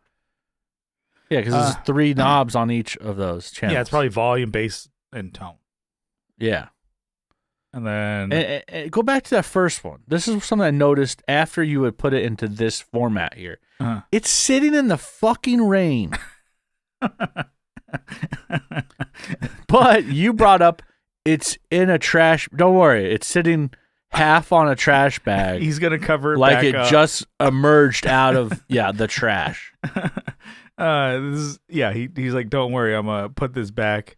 Yeah, because there's 3 knobs on each of those channels. Yeah, it's probably volume, bass, and tone. Yeah. And then and go back to that first one. This is something I noticed after you would put it into this format here. It's sitting in the fucking rain. But you brought up it's in a trash. Don't worry, it's sitting half on a trash bag. He's gonna cover it like back it up. just emerged out of the trash. He's like, don't worry, I'm gonna put this back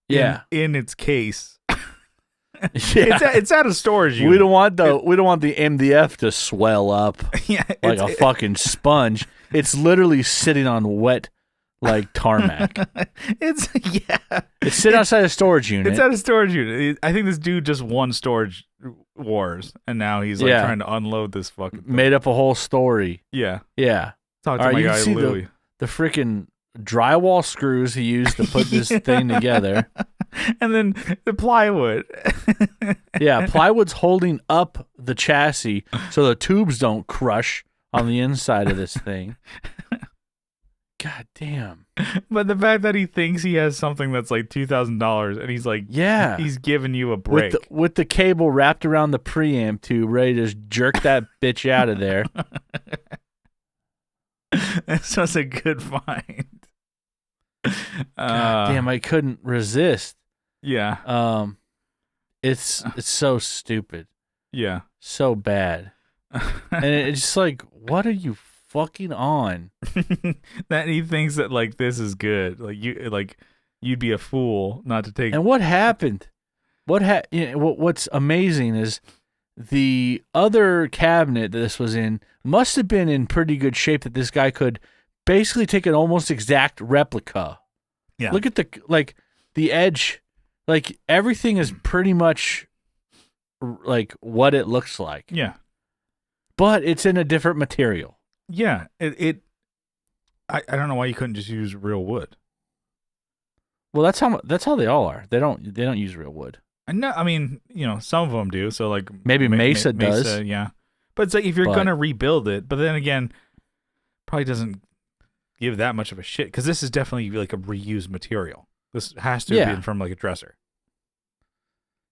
in its case. It's out of storage unit. We don't want the MDF to swell up like a fucking sponge. It's literally sitting on wet like tarmac. It's sitting outside a storage unit. It's at a storage unit. I think this dude just won storage wars, and now he's like trying to unload this fucking thing. Made up a whole story. Yeah. Talk to my you guy can see Louie. The freaking drywall screws he used to put this thing together. And then the plywood. Plywood's holding up the chassis so the tubes don't crush on the inside of this thing. God damn. But the fact that he thinks he has something that's like $2,000 and he's like, he's giving you a break. With the cable wrapped around the preamp tube, ready to just jerk that bitch out of there. This was a good find. God damn, I couldn't resist. Yeah. It's so stupid. Yeah. So bad. And it's just like, what are you fucking on? That he thinks that like this is good. You'd be a fool not to take. And what happened? What's amazing is the other cabinet that this was in must have been in pretty good shape that this guy could basically take an almost exact replica. Yeah. Look at the edge. Like everything is pretty much like what it looks like. Yeah. But it's in a different material. Yeah. I don't know why you couldn't just use real wood. Well, that's how they all are. They don't use real wood. No, I mean, some of them do. So like maybe Mesa does. Yeah. But it's like if you're gonna rebuild it, but then again, probably doesn't give that much of a shit because this is definitely like a reused material. This has to have been from like a dresser.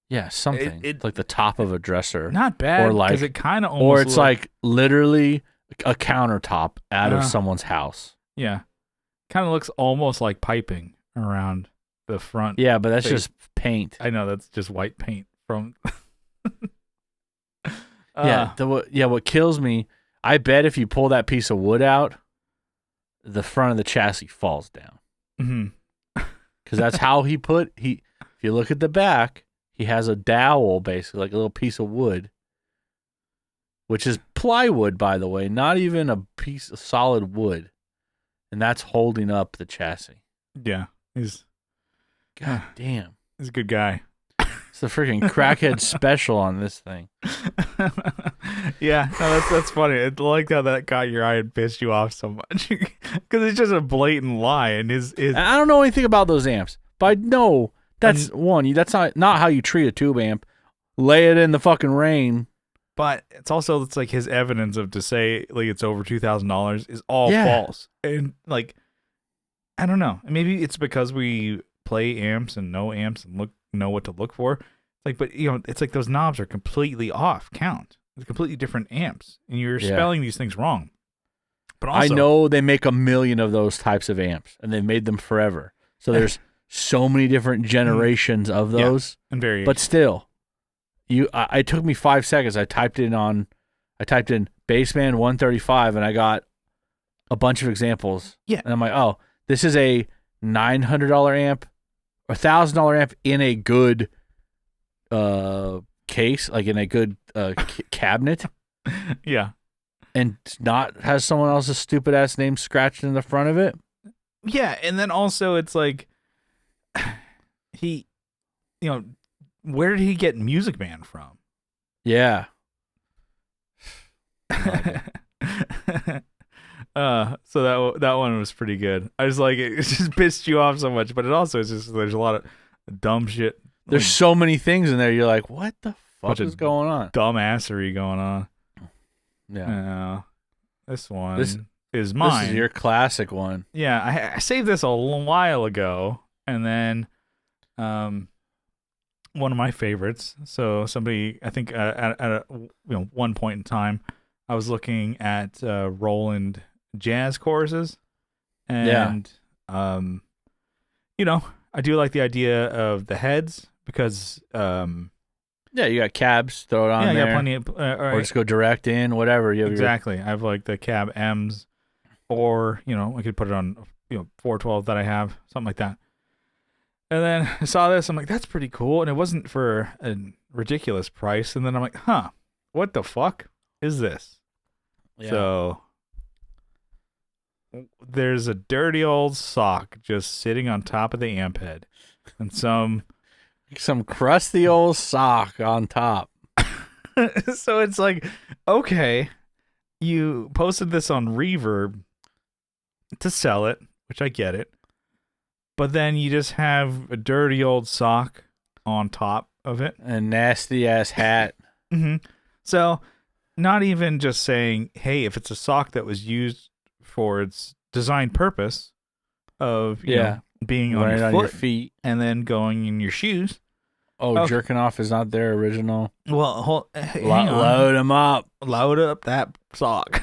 Yeah, something. It's like the top of a dresser. Not bad. Or like, it kind of almost. Or it's like literally a countertop out of someone's house. Yeah, kind of looks almost like piping around the front. Yeah, but that's just paint. I know that's just white paint from. What kills me, I bet if you pull that piece of wood out, the front of the chassis falls down. Mm-hmm. Because that's how if you look at the back, he has a dowel, basically, like a little piece of wood, which is plywood, by the way, not even a piece of solid wood. And that's holding up the chassis. Yeah. God damn. He's a good guy. It's the freaking crackhead special on this thing. Yeah, no, that's funny. I like how that caught your eye and pissed you off so much because it's just a blatant lie. And I don't know anything about those amps, but I know that's that's not how you treat a tube amp. Lay it in the fucking rain. But it's like his evidence to say like it's over $2,000 is all false. And like, I don't know. Maybe it's because we play amps and know amps and know what to look for. It's like, but it's like those knobs are completely off count. It's completely different amps, and you're spelling these things wrong. But also, I know they make a million of those types of amps, and they've made them forever. So there's so many different generations of those, and variations. But still, it took me 5 seconds. I typed in Bassman 135, and I got a bunch of examples. Yeah, and I'm like, oh, this is a $900 amp, or $1,000 amp in a good case, like in a good cabinet. Yeah. And has someone else's stupid ass name scratched in the front of it. Yeah, and then also it's like where did he get Music Man from? Yeah. So that one was pretty good. I was like, it just pissed you off so much, but it also is just there's a lot of dumb shit. There's so many things in there. You're like, what the fuck is going on? Dumbassery going on. Yeah. This one is mine. This is your classic one. Yeah, I saved this a while ago, and then one of my favorites. So somebody, I think at one point in time, I was looking at Roland jazz choruses, and I do like the idea of the heads because Yeah, you got cabs. Throw it on Yeah, I there. got plenty of. Or just go direct in, whatever. You have exactly. I have like the cab M's, or I could put it on 412 that I have, something like that. And then I saw this. I'm like, that's pretty cool, and it wasn't for a ridiculous price. And then I'm like, huh, what the fuck is this? Yeah. So there's a dirty old sock just sitting on top of the amp head, and some crusty old sock on top. So it's like, okay, you posted this on Reverb to sell it, which I get it, but then you just have a dirty old sock on top of it. A nasty ass hat. Mm-hmm. So not even just saying, hey, if it's a sock that was used for its design purpose of being on your feet and then going in your shoes. Oh, okay. Jerking off is not their original. Well, load them up. Load up that sock.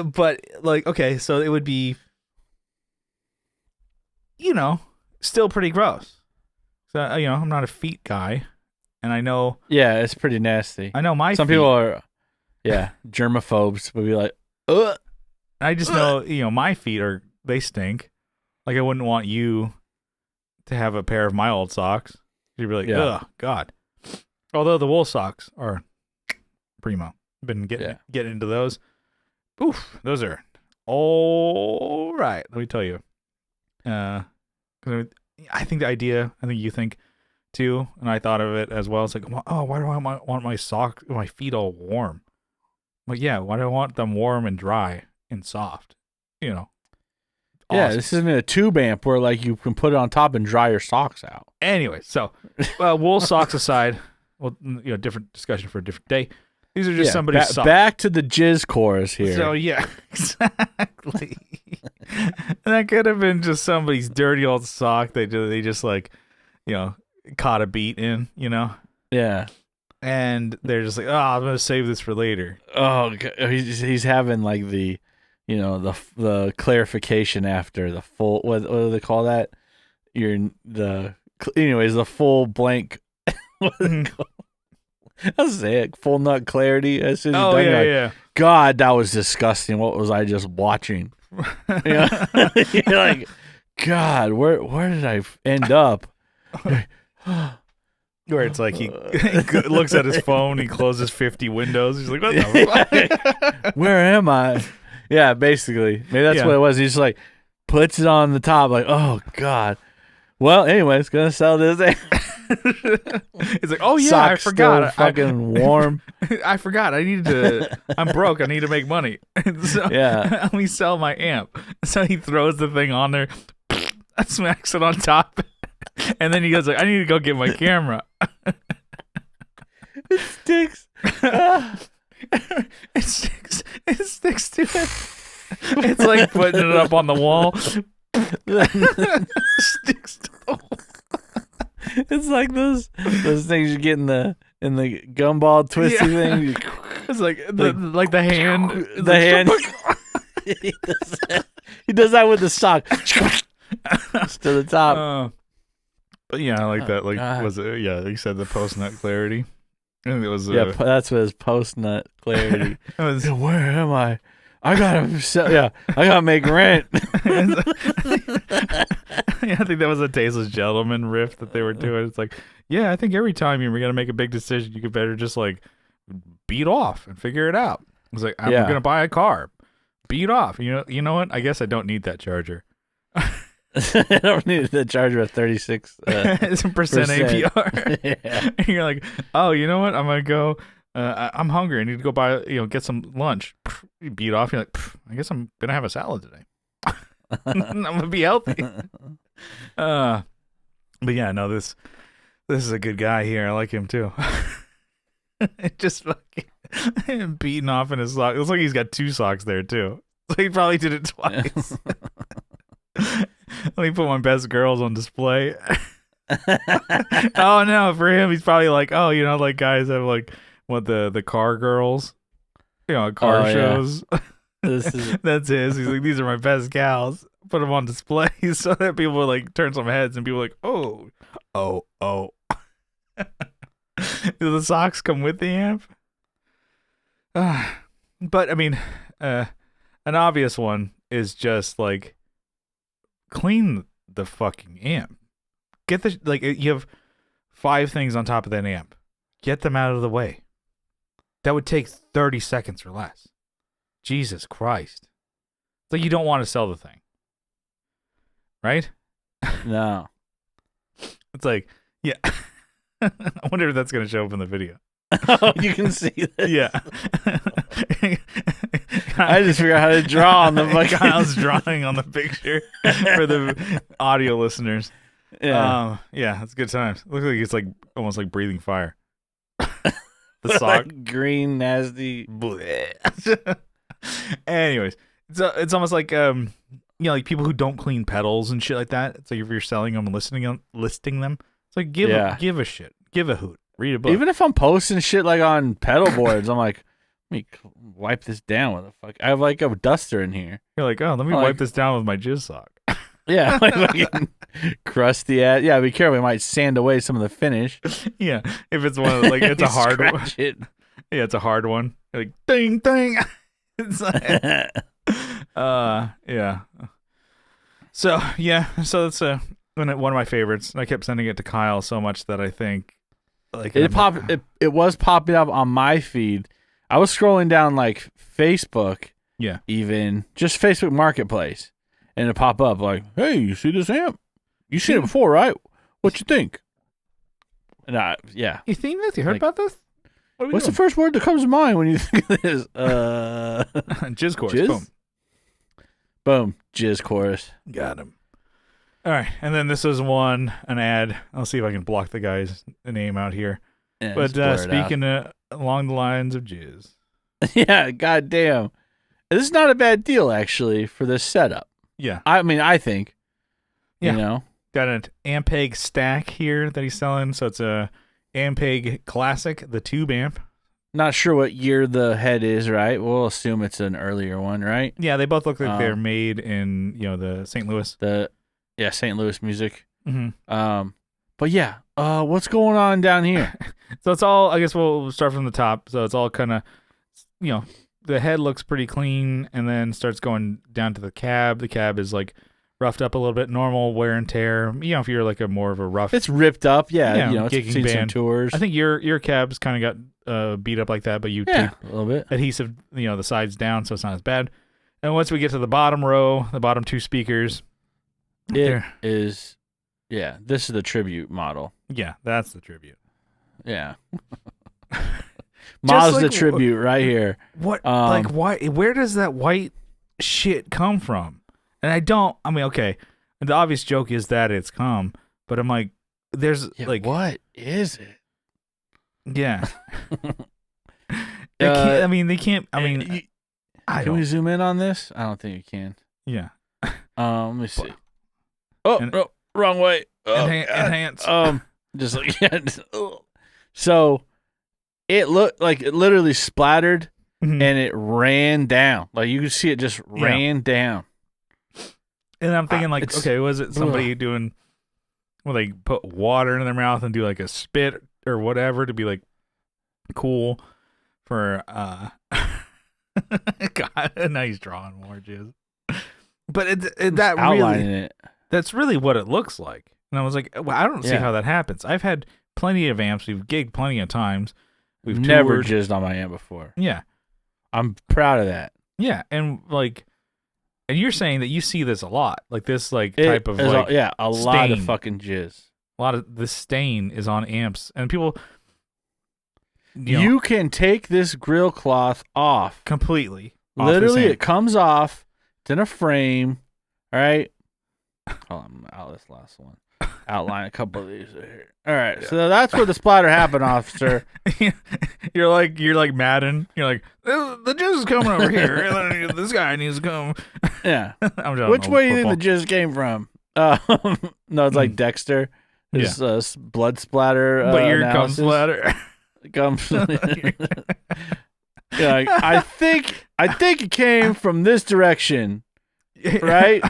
But like, okay, so it would be, still pretpretty gross. So I'm not a feet guy, and I know. Yeah, it's pretty nasty. I know some people are, germaphobes would be like, ugh. I just know, my feet they stink. Like I wouldn't want you to have a pair of my old socks. You'd be like, ugh, God. Although the wool socks are primo. Been getting into those. Oof, those are all right. Let me tell you. I think the idea, I think you think too, and I thought of it as well. It's like, oh, why do I want my feet all warm? Well, yeah, why do I want them warm and dry and soft? Awesome. Yeah, this isn't a tube amp where like you can put it on top and dry your socks out. Anyway, so wool socks aside, well, different discussion for a different day. These are just somebody's socks. Back to the jizz chorus here. So yeah, exactly. That could have been just somebody's dirty old sock. They just like, caught a beat in, Yeah. And they're just like, oh, I'm gonna save this for later. Oh, he's having like the. The clarification after the full, what do they call that? The full blank. I'll say it, full nut clarity. As soon as yeah. God, that was disgusting. What was I just watching? You're like, God, where did I end up? Where it's like he looks at his phone, he closes 50 windows. He's like, what the fuck? Where am I? Yeah, basically. Maybe that's what it was. He just like puts it on the top, like, oh God. Well, anyways, gonna sell this. It's like, oh yeah, Socks I forgot. Fucking warm. I forgot. I'm broke. I need to make money. So let me sell my amp. So he throws the thing on there, smacks it on top, and then he goes like, I need to go get my camera. It sticks. It sticks to it. It's like putting it up on the wall. Sticks to the wall. It's like those things you get in the gumball twisty thing. It's like the hand. The hand. He does that with the sock. To the top. But yeah, I like that. Like, was it? Yeah, you said the post nut clarity. I think it was. That's what his post nut clarity. Where am I? I gotta sell. Yeah, I gotta make rent. I think that was a Tasteless Gentleman riff that they were doing. It's like, I think every time you're gonna make a big decision, you could better just like beat off and figure it out. It's like, I'm gonna buy a car. Beat off. You know what? I guess I don't need that charger. I don't need the charger at 36 percent APR. Yeah. And you're like, oh, you know what? I'm gonna go. I'm hungry. I need to go buy. Get some lunch. You beat off. You're like, I guess I'm gonna have a salad today. I'm gonna be healthy. But yeah, no, this is a good guy here. I like him too. Just fucking beating off in his sock. It looks like he's got 2 socks there too. So he probably did it twice. Let me put my best girls on display. Oh no, for him, he's probably like, oh, like guys have like what the car girls, car shows. Yeah. That's his. He's like, these are my best gals. Put them on display so that people will like turn some heads and people are like, oh. Do the socks come with the amp? But I mean, an obvious one is just like clean the fucking amp. Get the like you have 5 things on top of that amp. Get them out of the way. That would take 30 seconds or less. Jesus Christ. It's like you don't want to sell the thing. Right? No. It's like, yeah. I wonder if that's going to show up in the video. Oh, you can see that. Yeah. I just figured out how to draw on the fucking... Kyle's drawing on the picture for the audio listeners. Yeah. Yeah, it's good times. Looks like it's like almost like breathing fire. The sock. Green, nasty. Anyways, it's almost like like people who don't clean pedals and shit like that. It's like if you're selling them and listing them, it's like give a shit, give a hoot, read a book. Even if I'm posting shit like on pedal boards, I'm like, let me wipe this down with a fuck. I have like a duster in here. You're like, oh, let me wipe this down with my jizz sock. Yeah, like fucking crusty ass. Yeah, be careful. It might sand away some of the finish. Yeah, if it's one of like it's a hard one. It. Yeah, it's a hard one. You're like ding ding. It's like, yeah. So that's one of my favorites. And I kept sending it to Kyle so much that I think like it was popping up on my feed. I was scrolling down like Facebook, even just Facebook Marketplace. And it pop up like, hey, you see this amp? You seen it before, right? What you think? And you seen this? You heard about this? What's the first word that comes to mind when you think of this? Jizz chorus. Jizz? Boom. Jizz chorus. Got him. All right. And then this is an ad. I'll see if I can block the guy's name out here. Yeah, but speaking along the lines of jizz. Yeah, goddamn. This is not a bad deal, actually, for this setup. Yeah. I mean, I think. Yeah. You know? Got an Ampeg stack here that he's selling. So it's a Ampeg Classic, the tube amp. Not sure what year the head is, right? We'll assume it's an earlier one, right? Yeah, they both look like they're made in, the St. Louis. St. Louis music. Mm-hmm. But yeah, what's going on down here? So it's all, I guess we'll start from the top. So it's all kind of, the head looks pretty clean and then starts going down to the cab. The cab is like roughed up a little bit, normal wear and tear. If you're like more of a rough. It's ripped up, yeah. It's gigging seen band. some tours. I think your cab's kind of got beat up like that, but you tape a little bit adhesive, the sides down, so it's not as bad. And once we get to the bottom row, the bottom 2 speakers, this is the tribute model. Yeah, that's the tribute. Yeah. Mazda like, tribute right here. What? Why? Where does that white shit come from? And okay. The obvious joke is that it's cum, but I'm like, there's what is it? Yeah. They can't. Can we zoom in on this? I don't think you can. Yeah. Let me see. No, wrong way. Enhance. Just like so. It looked like it literally splattered and it ran down. Like you could see it just ran down. And I'm thinking okay, was it somebody doing, they put water in their mouth and do like a spit or whatever to be like cool for, God, now he's drawing more jizz. But that outlining really, it. That's really what it looks like. And I was like, well, I don't see how that happens. I've had plenty of amps. We've gigged plenty of times. We've never jizzed on my amp before. Yeah. I'm proud of that. Yeah. And you're saying that you see this a lot. Like this type of a lot of fucking jizz. A lot of the stain is on amps. And people you can take this grill cloth off. Completely. Literally it comes off. It's in a frame. All right. Hold on, out this last one. Outline a couple of these here. All right, so that's where the splatter happened, officer. You're like Madden. You're like, the jizz is coming over here. This guy needs to come. Yeah. Which way do you think the jizz came from? No, it's like Dexter. His blood splatter. But your cum splatter. I think it came from this direction, right?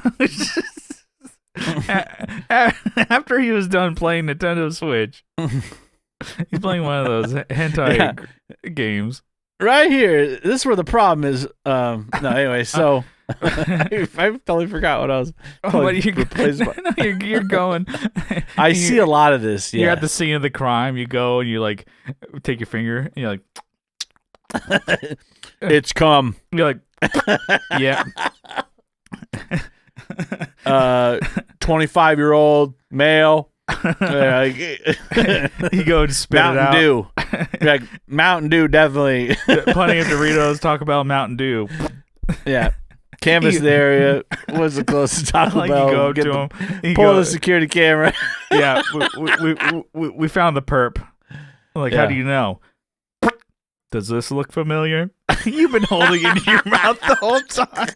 After he was done playing Nintendo Switch, He's playing one of those hentai games. Right here. This is where the problem is. No, anyway, so I totally forgot what I was. But you're going. I see a lot of this. Yeah. You're at the scene of the crime. You go and you like take your finger and you're like, it's come. You're like, yeah. 25-year-old male. You go and spit Mountain it out. Dew. Like Mountain Dew, definitely. Plenty of Doritos. Talk about Mountain Dew. Yeah. Canvas the area. What's the closest Taco Like Bell? you go to him. Pull the security camera. Yeah, we found the perp. Like, how do you know? Does this look familiar? You've been holding it in your mouth the whole time.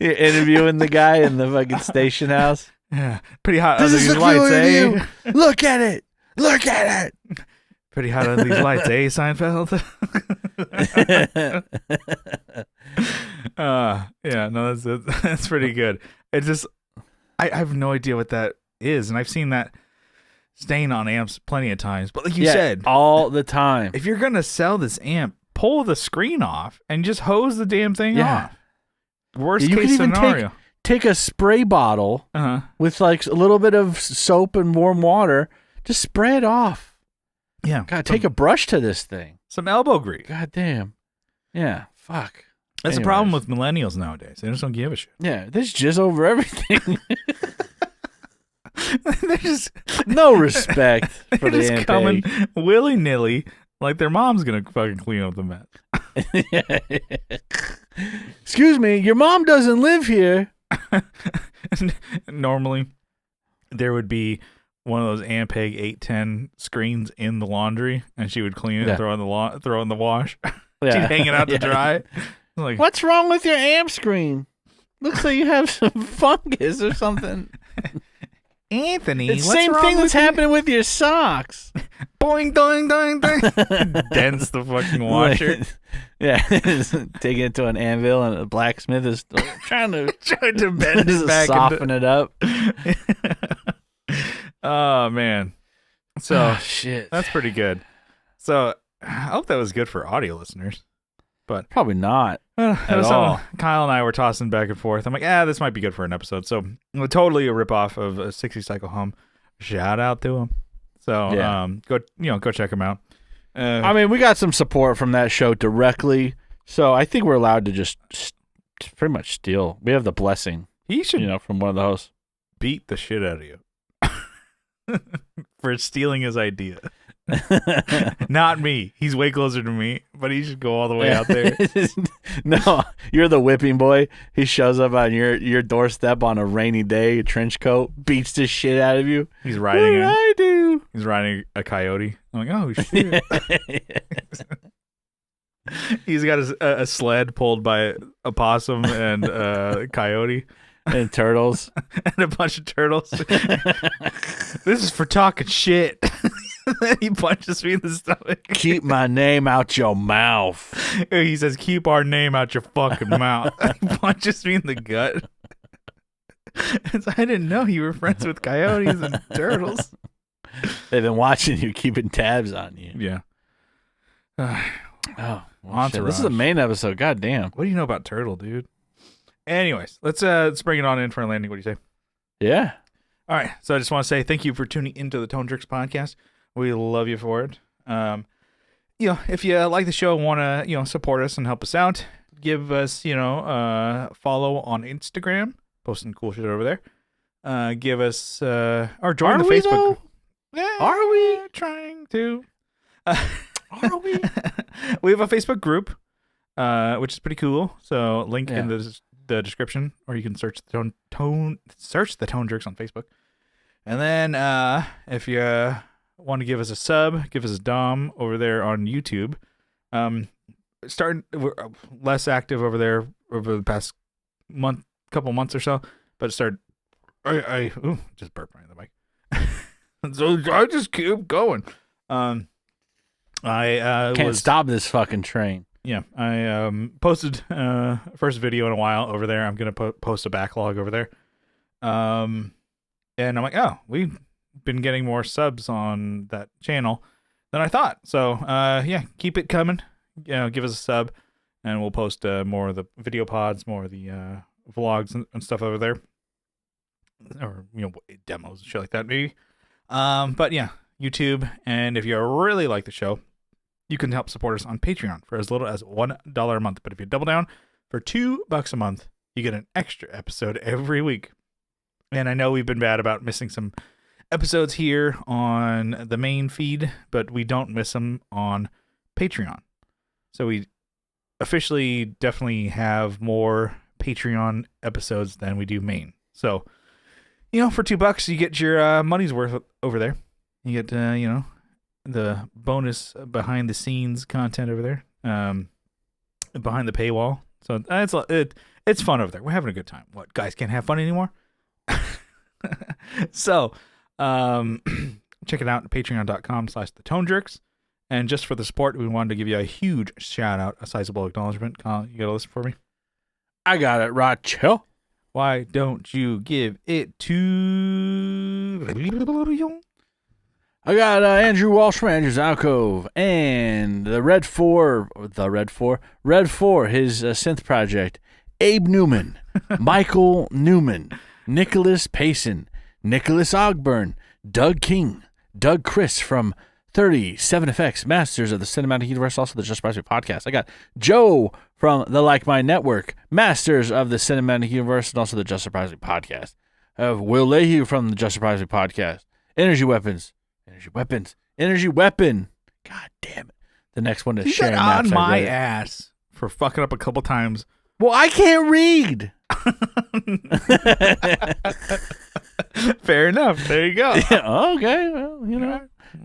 You're interviewing the guy in the fucking station house. Yeah, pretty hot under these lights, eh? Look at it. Look at it. Pretty hot under these lights, eh, Seinfeld? Yeah, no, that's pretty good. It just, I have no idea what that is, and I've seen that stain on amps plenty of times. But like you said, all the time. If you're gonna sell this amp, pull the screen off and just hose the damn thing off. Worst case scenario. Take a spray bottle with like a little bit of soap and warm water. Just spray it off. Yeah. God, take a brush to this thing. Some elbow grease. God damn. Yeah. Fuck. That's the problem with millennials nowadays. They just don't give a shit. Yeah. They just jizz over everything. They're just no respect for the just coming willy-nilly like their mom's going to fucking clean up the mess. Excuse me, your mom doesn't live here. Normally, there would be one of those Ampeg 810 screens in the laundry, and she would clean it and throw in the wash. She'd hang it out to dry. Like, what's wrong with your amp screen? Looks like you have some fungus or something. Anthony, it's the same thing that's happening with your socks. Boing, doing, doing, doing. Dents the fucking washer. Yeah, taking it to an anvil, and a blacksmith is trying to bend it back, soften it up. Oh man, so shit, that's pretty good. So I hope that was good for audio listeners, but probably not at all. Kyle and I were tossing back and forth. I'm like, this might be good for an episode. So totally a ripoff of a 60 Cycle Hum. Shout out to him. So go check him out. I mean, we got some support from that show directly, so I think we're allowed to just pretty much steal. We have the blessing. He should, from one of the hosts. Beat the shit out of you for stealing his idea. Not me. He's way closer to me, but he should go all the way out there. No, you're the whipping boy. He shows up on your doorstep on a rainy day, trench coat, beats the shit out of you. He's riding I do. He's riding a coyote. I'm like, oh shit. He's got a sled pulled by a possum and a coyote. And turtles. And a bunch of turtles. This is for talking shit. Then he punches me in the stomach. Keep my name out your mouth. He says, keep our name out your fucking mouth. He punches me in the gut. I didn't know you were friends with coyotes and turtles. They've been watching you, keeping tabs on you. Yeah. This is the main episode. God damn. What do you know about turtle, dude? Anyways, let's bring it on in for a landing. What do you say? Yeah. All right. So I just want to say thank you for tuning into the Tone Jerks podcast. We love you for it. If you like the show and want to, support us and help us out, give us, follow on Instagram, posting cool shit over there. Give us or join the Facebook group. Yeah, are we trying to? Are we? We have a Facebook group, which is pretty cool. So link in the description, or you can search the Tone Jerks on Facebook. And then if you want to give us a sub, give us a dom over there on YouTube. We're less active over there over the past couple months or so, but I just burped right in the mic. So I just keep going. I can't stop this fucking train. Yeah, I posted first video in a while over there. I'm gonna post a backlog over there. And I'm like, we've been getting more subs on that channel. than I thought. So yeah, keep it coming. Give us a sub, and we'll post more of the video pods, more of the vlogs and stuff over there, or demos and shit like that maybe. But yeah, YouTube, and if you really like the show, you can help support us on Patreon for as little as $1 a month. But if you double down for $2 a month, you get an extra episode every week. And I know we've been bad about missing some episodes here on the main feed, but we don't miss them on Patreon. So we officially definitely have more Patreon episodes than we do main. So, for $2, you get your money's worth over there. You get, the bonus behind the scenes content over there, behind the paywall. So it's fun over there. We're having a good time. What, guys can't have fun anymore? So, check it out at patreon.com/theToneJerks. And just for the support, we wanted to give you a huge shout out, a sizable acknowledgement. Colin, you got a list for me? I got it, right, chill. Why don't you give it to... I got Andrew Walsh from Andrew's Alcove and the Red 4, his synth project, Abe Newman, Michael Newman, Nicholas Payson, Nicholas Ogburn, Doug King, Doug Chris from 37 Effects, Masters of the Cinematic Universe, also the Just Surprising podcast. I got Joe from the Like Mind Network, Masters of the Cinematic Universe, and also the Just Surprising podcast. I have Will Lehue from the Just Surprising podcast. Energy Weapon. God damn it. The next one is Sharon Maps. On my ass for fucking up a couple times. Well, I can't read. Fair enough. There you go. Yeah, okay.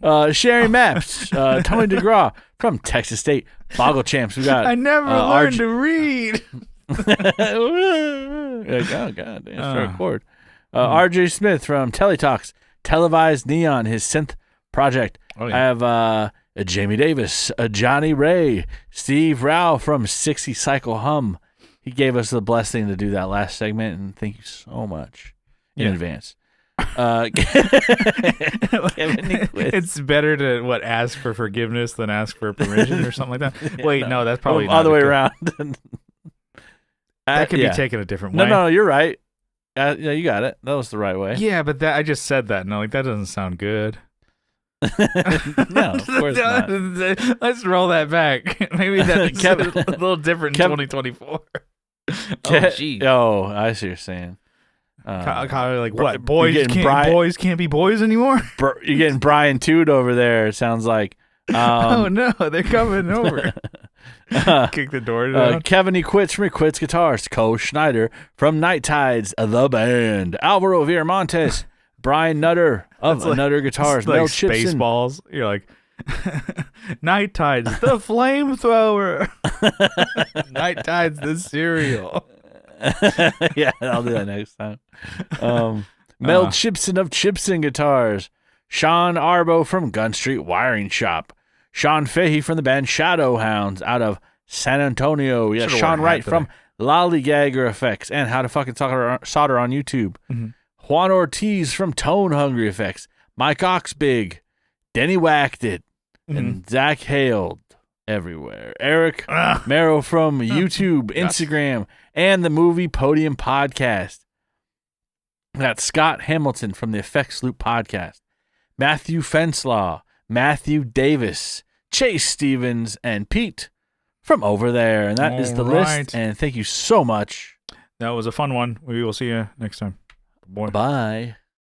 Well, Sherry Maps, Tony DeGraw from Texas State, Boggle Champs. We got. I never learned to read. Oh God, damn, record. RJ Smith from Teletalks, Televised Neon, his synth project. Oh, yeah. I have Jamie Davis, Johnny Ray, Steve Rao from 60 Cycle Hum. He gave us the blessing to do that last segment, and thank you so much in advance. It's better to ask for forgiveness than ask for permission or something like that. Wait, no, that's probably all the way around. That could be taken a different way. No, you're right. Yeah, you got it. That was the right way. Yeah, but I just said that. No, that doesn't sound good. No, of course not. Let's roll that back. Maybe that's a little different in 2024. Oh, I see what you're saying. What? Boys can't be boys anymore? You're getting Brian Toot over there, it sounds like. Oh, no, they're coming over. Kick the door down. Kevin E. Quits from Quits Guitars. Cole Schneider from Night Tides, the band. Alvaro Viramontes. Brian Nutter of Nutter Guitars. Mel Chipson. Spaceballs. You're like, Night Tides, the flamethrower. Night Tides, the cereal. Yeah, I'll do that next time. Mel Chipson of Chipson Guitars. Sean Arbo from Gun Street Wiring Shop. Sean Fahey from the band Shadow Hounds out of San Antonio. Yeah, Sean Wright from Lollygagger Effects and How to Fucking Solder on YouTube. Mm-hmm. Juan Ortiz from Tone Hungry Effects. Mike Oxbig. Denny Whacked It. Mm-hmm. And Zach Haled everywhere. Eric Merrow from YouTube, Instagram, and the Movie Podium Podcast. That's Scott Hamilton from the Effects Loop Podcast. Matthew Fenslaw, Matthew Davis, Chase Stevens, and Pete from over there. And that is the list. And thank you so much. That was a fun one. We will see you next time. Bye.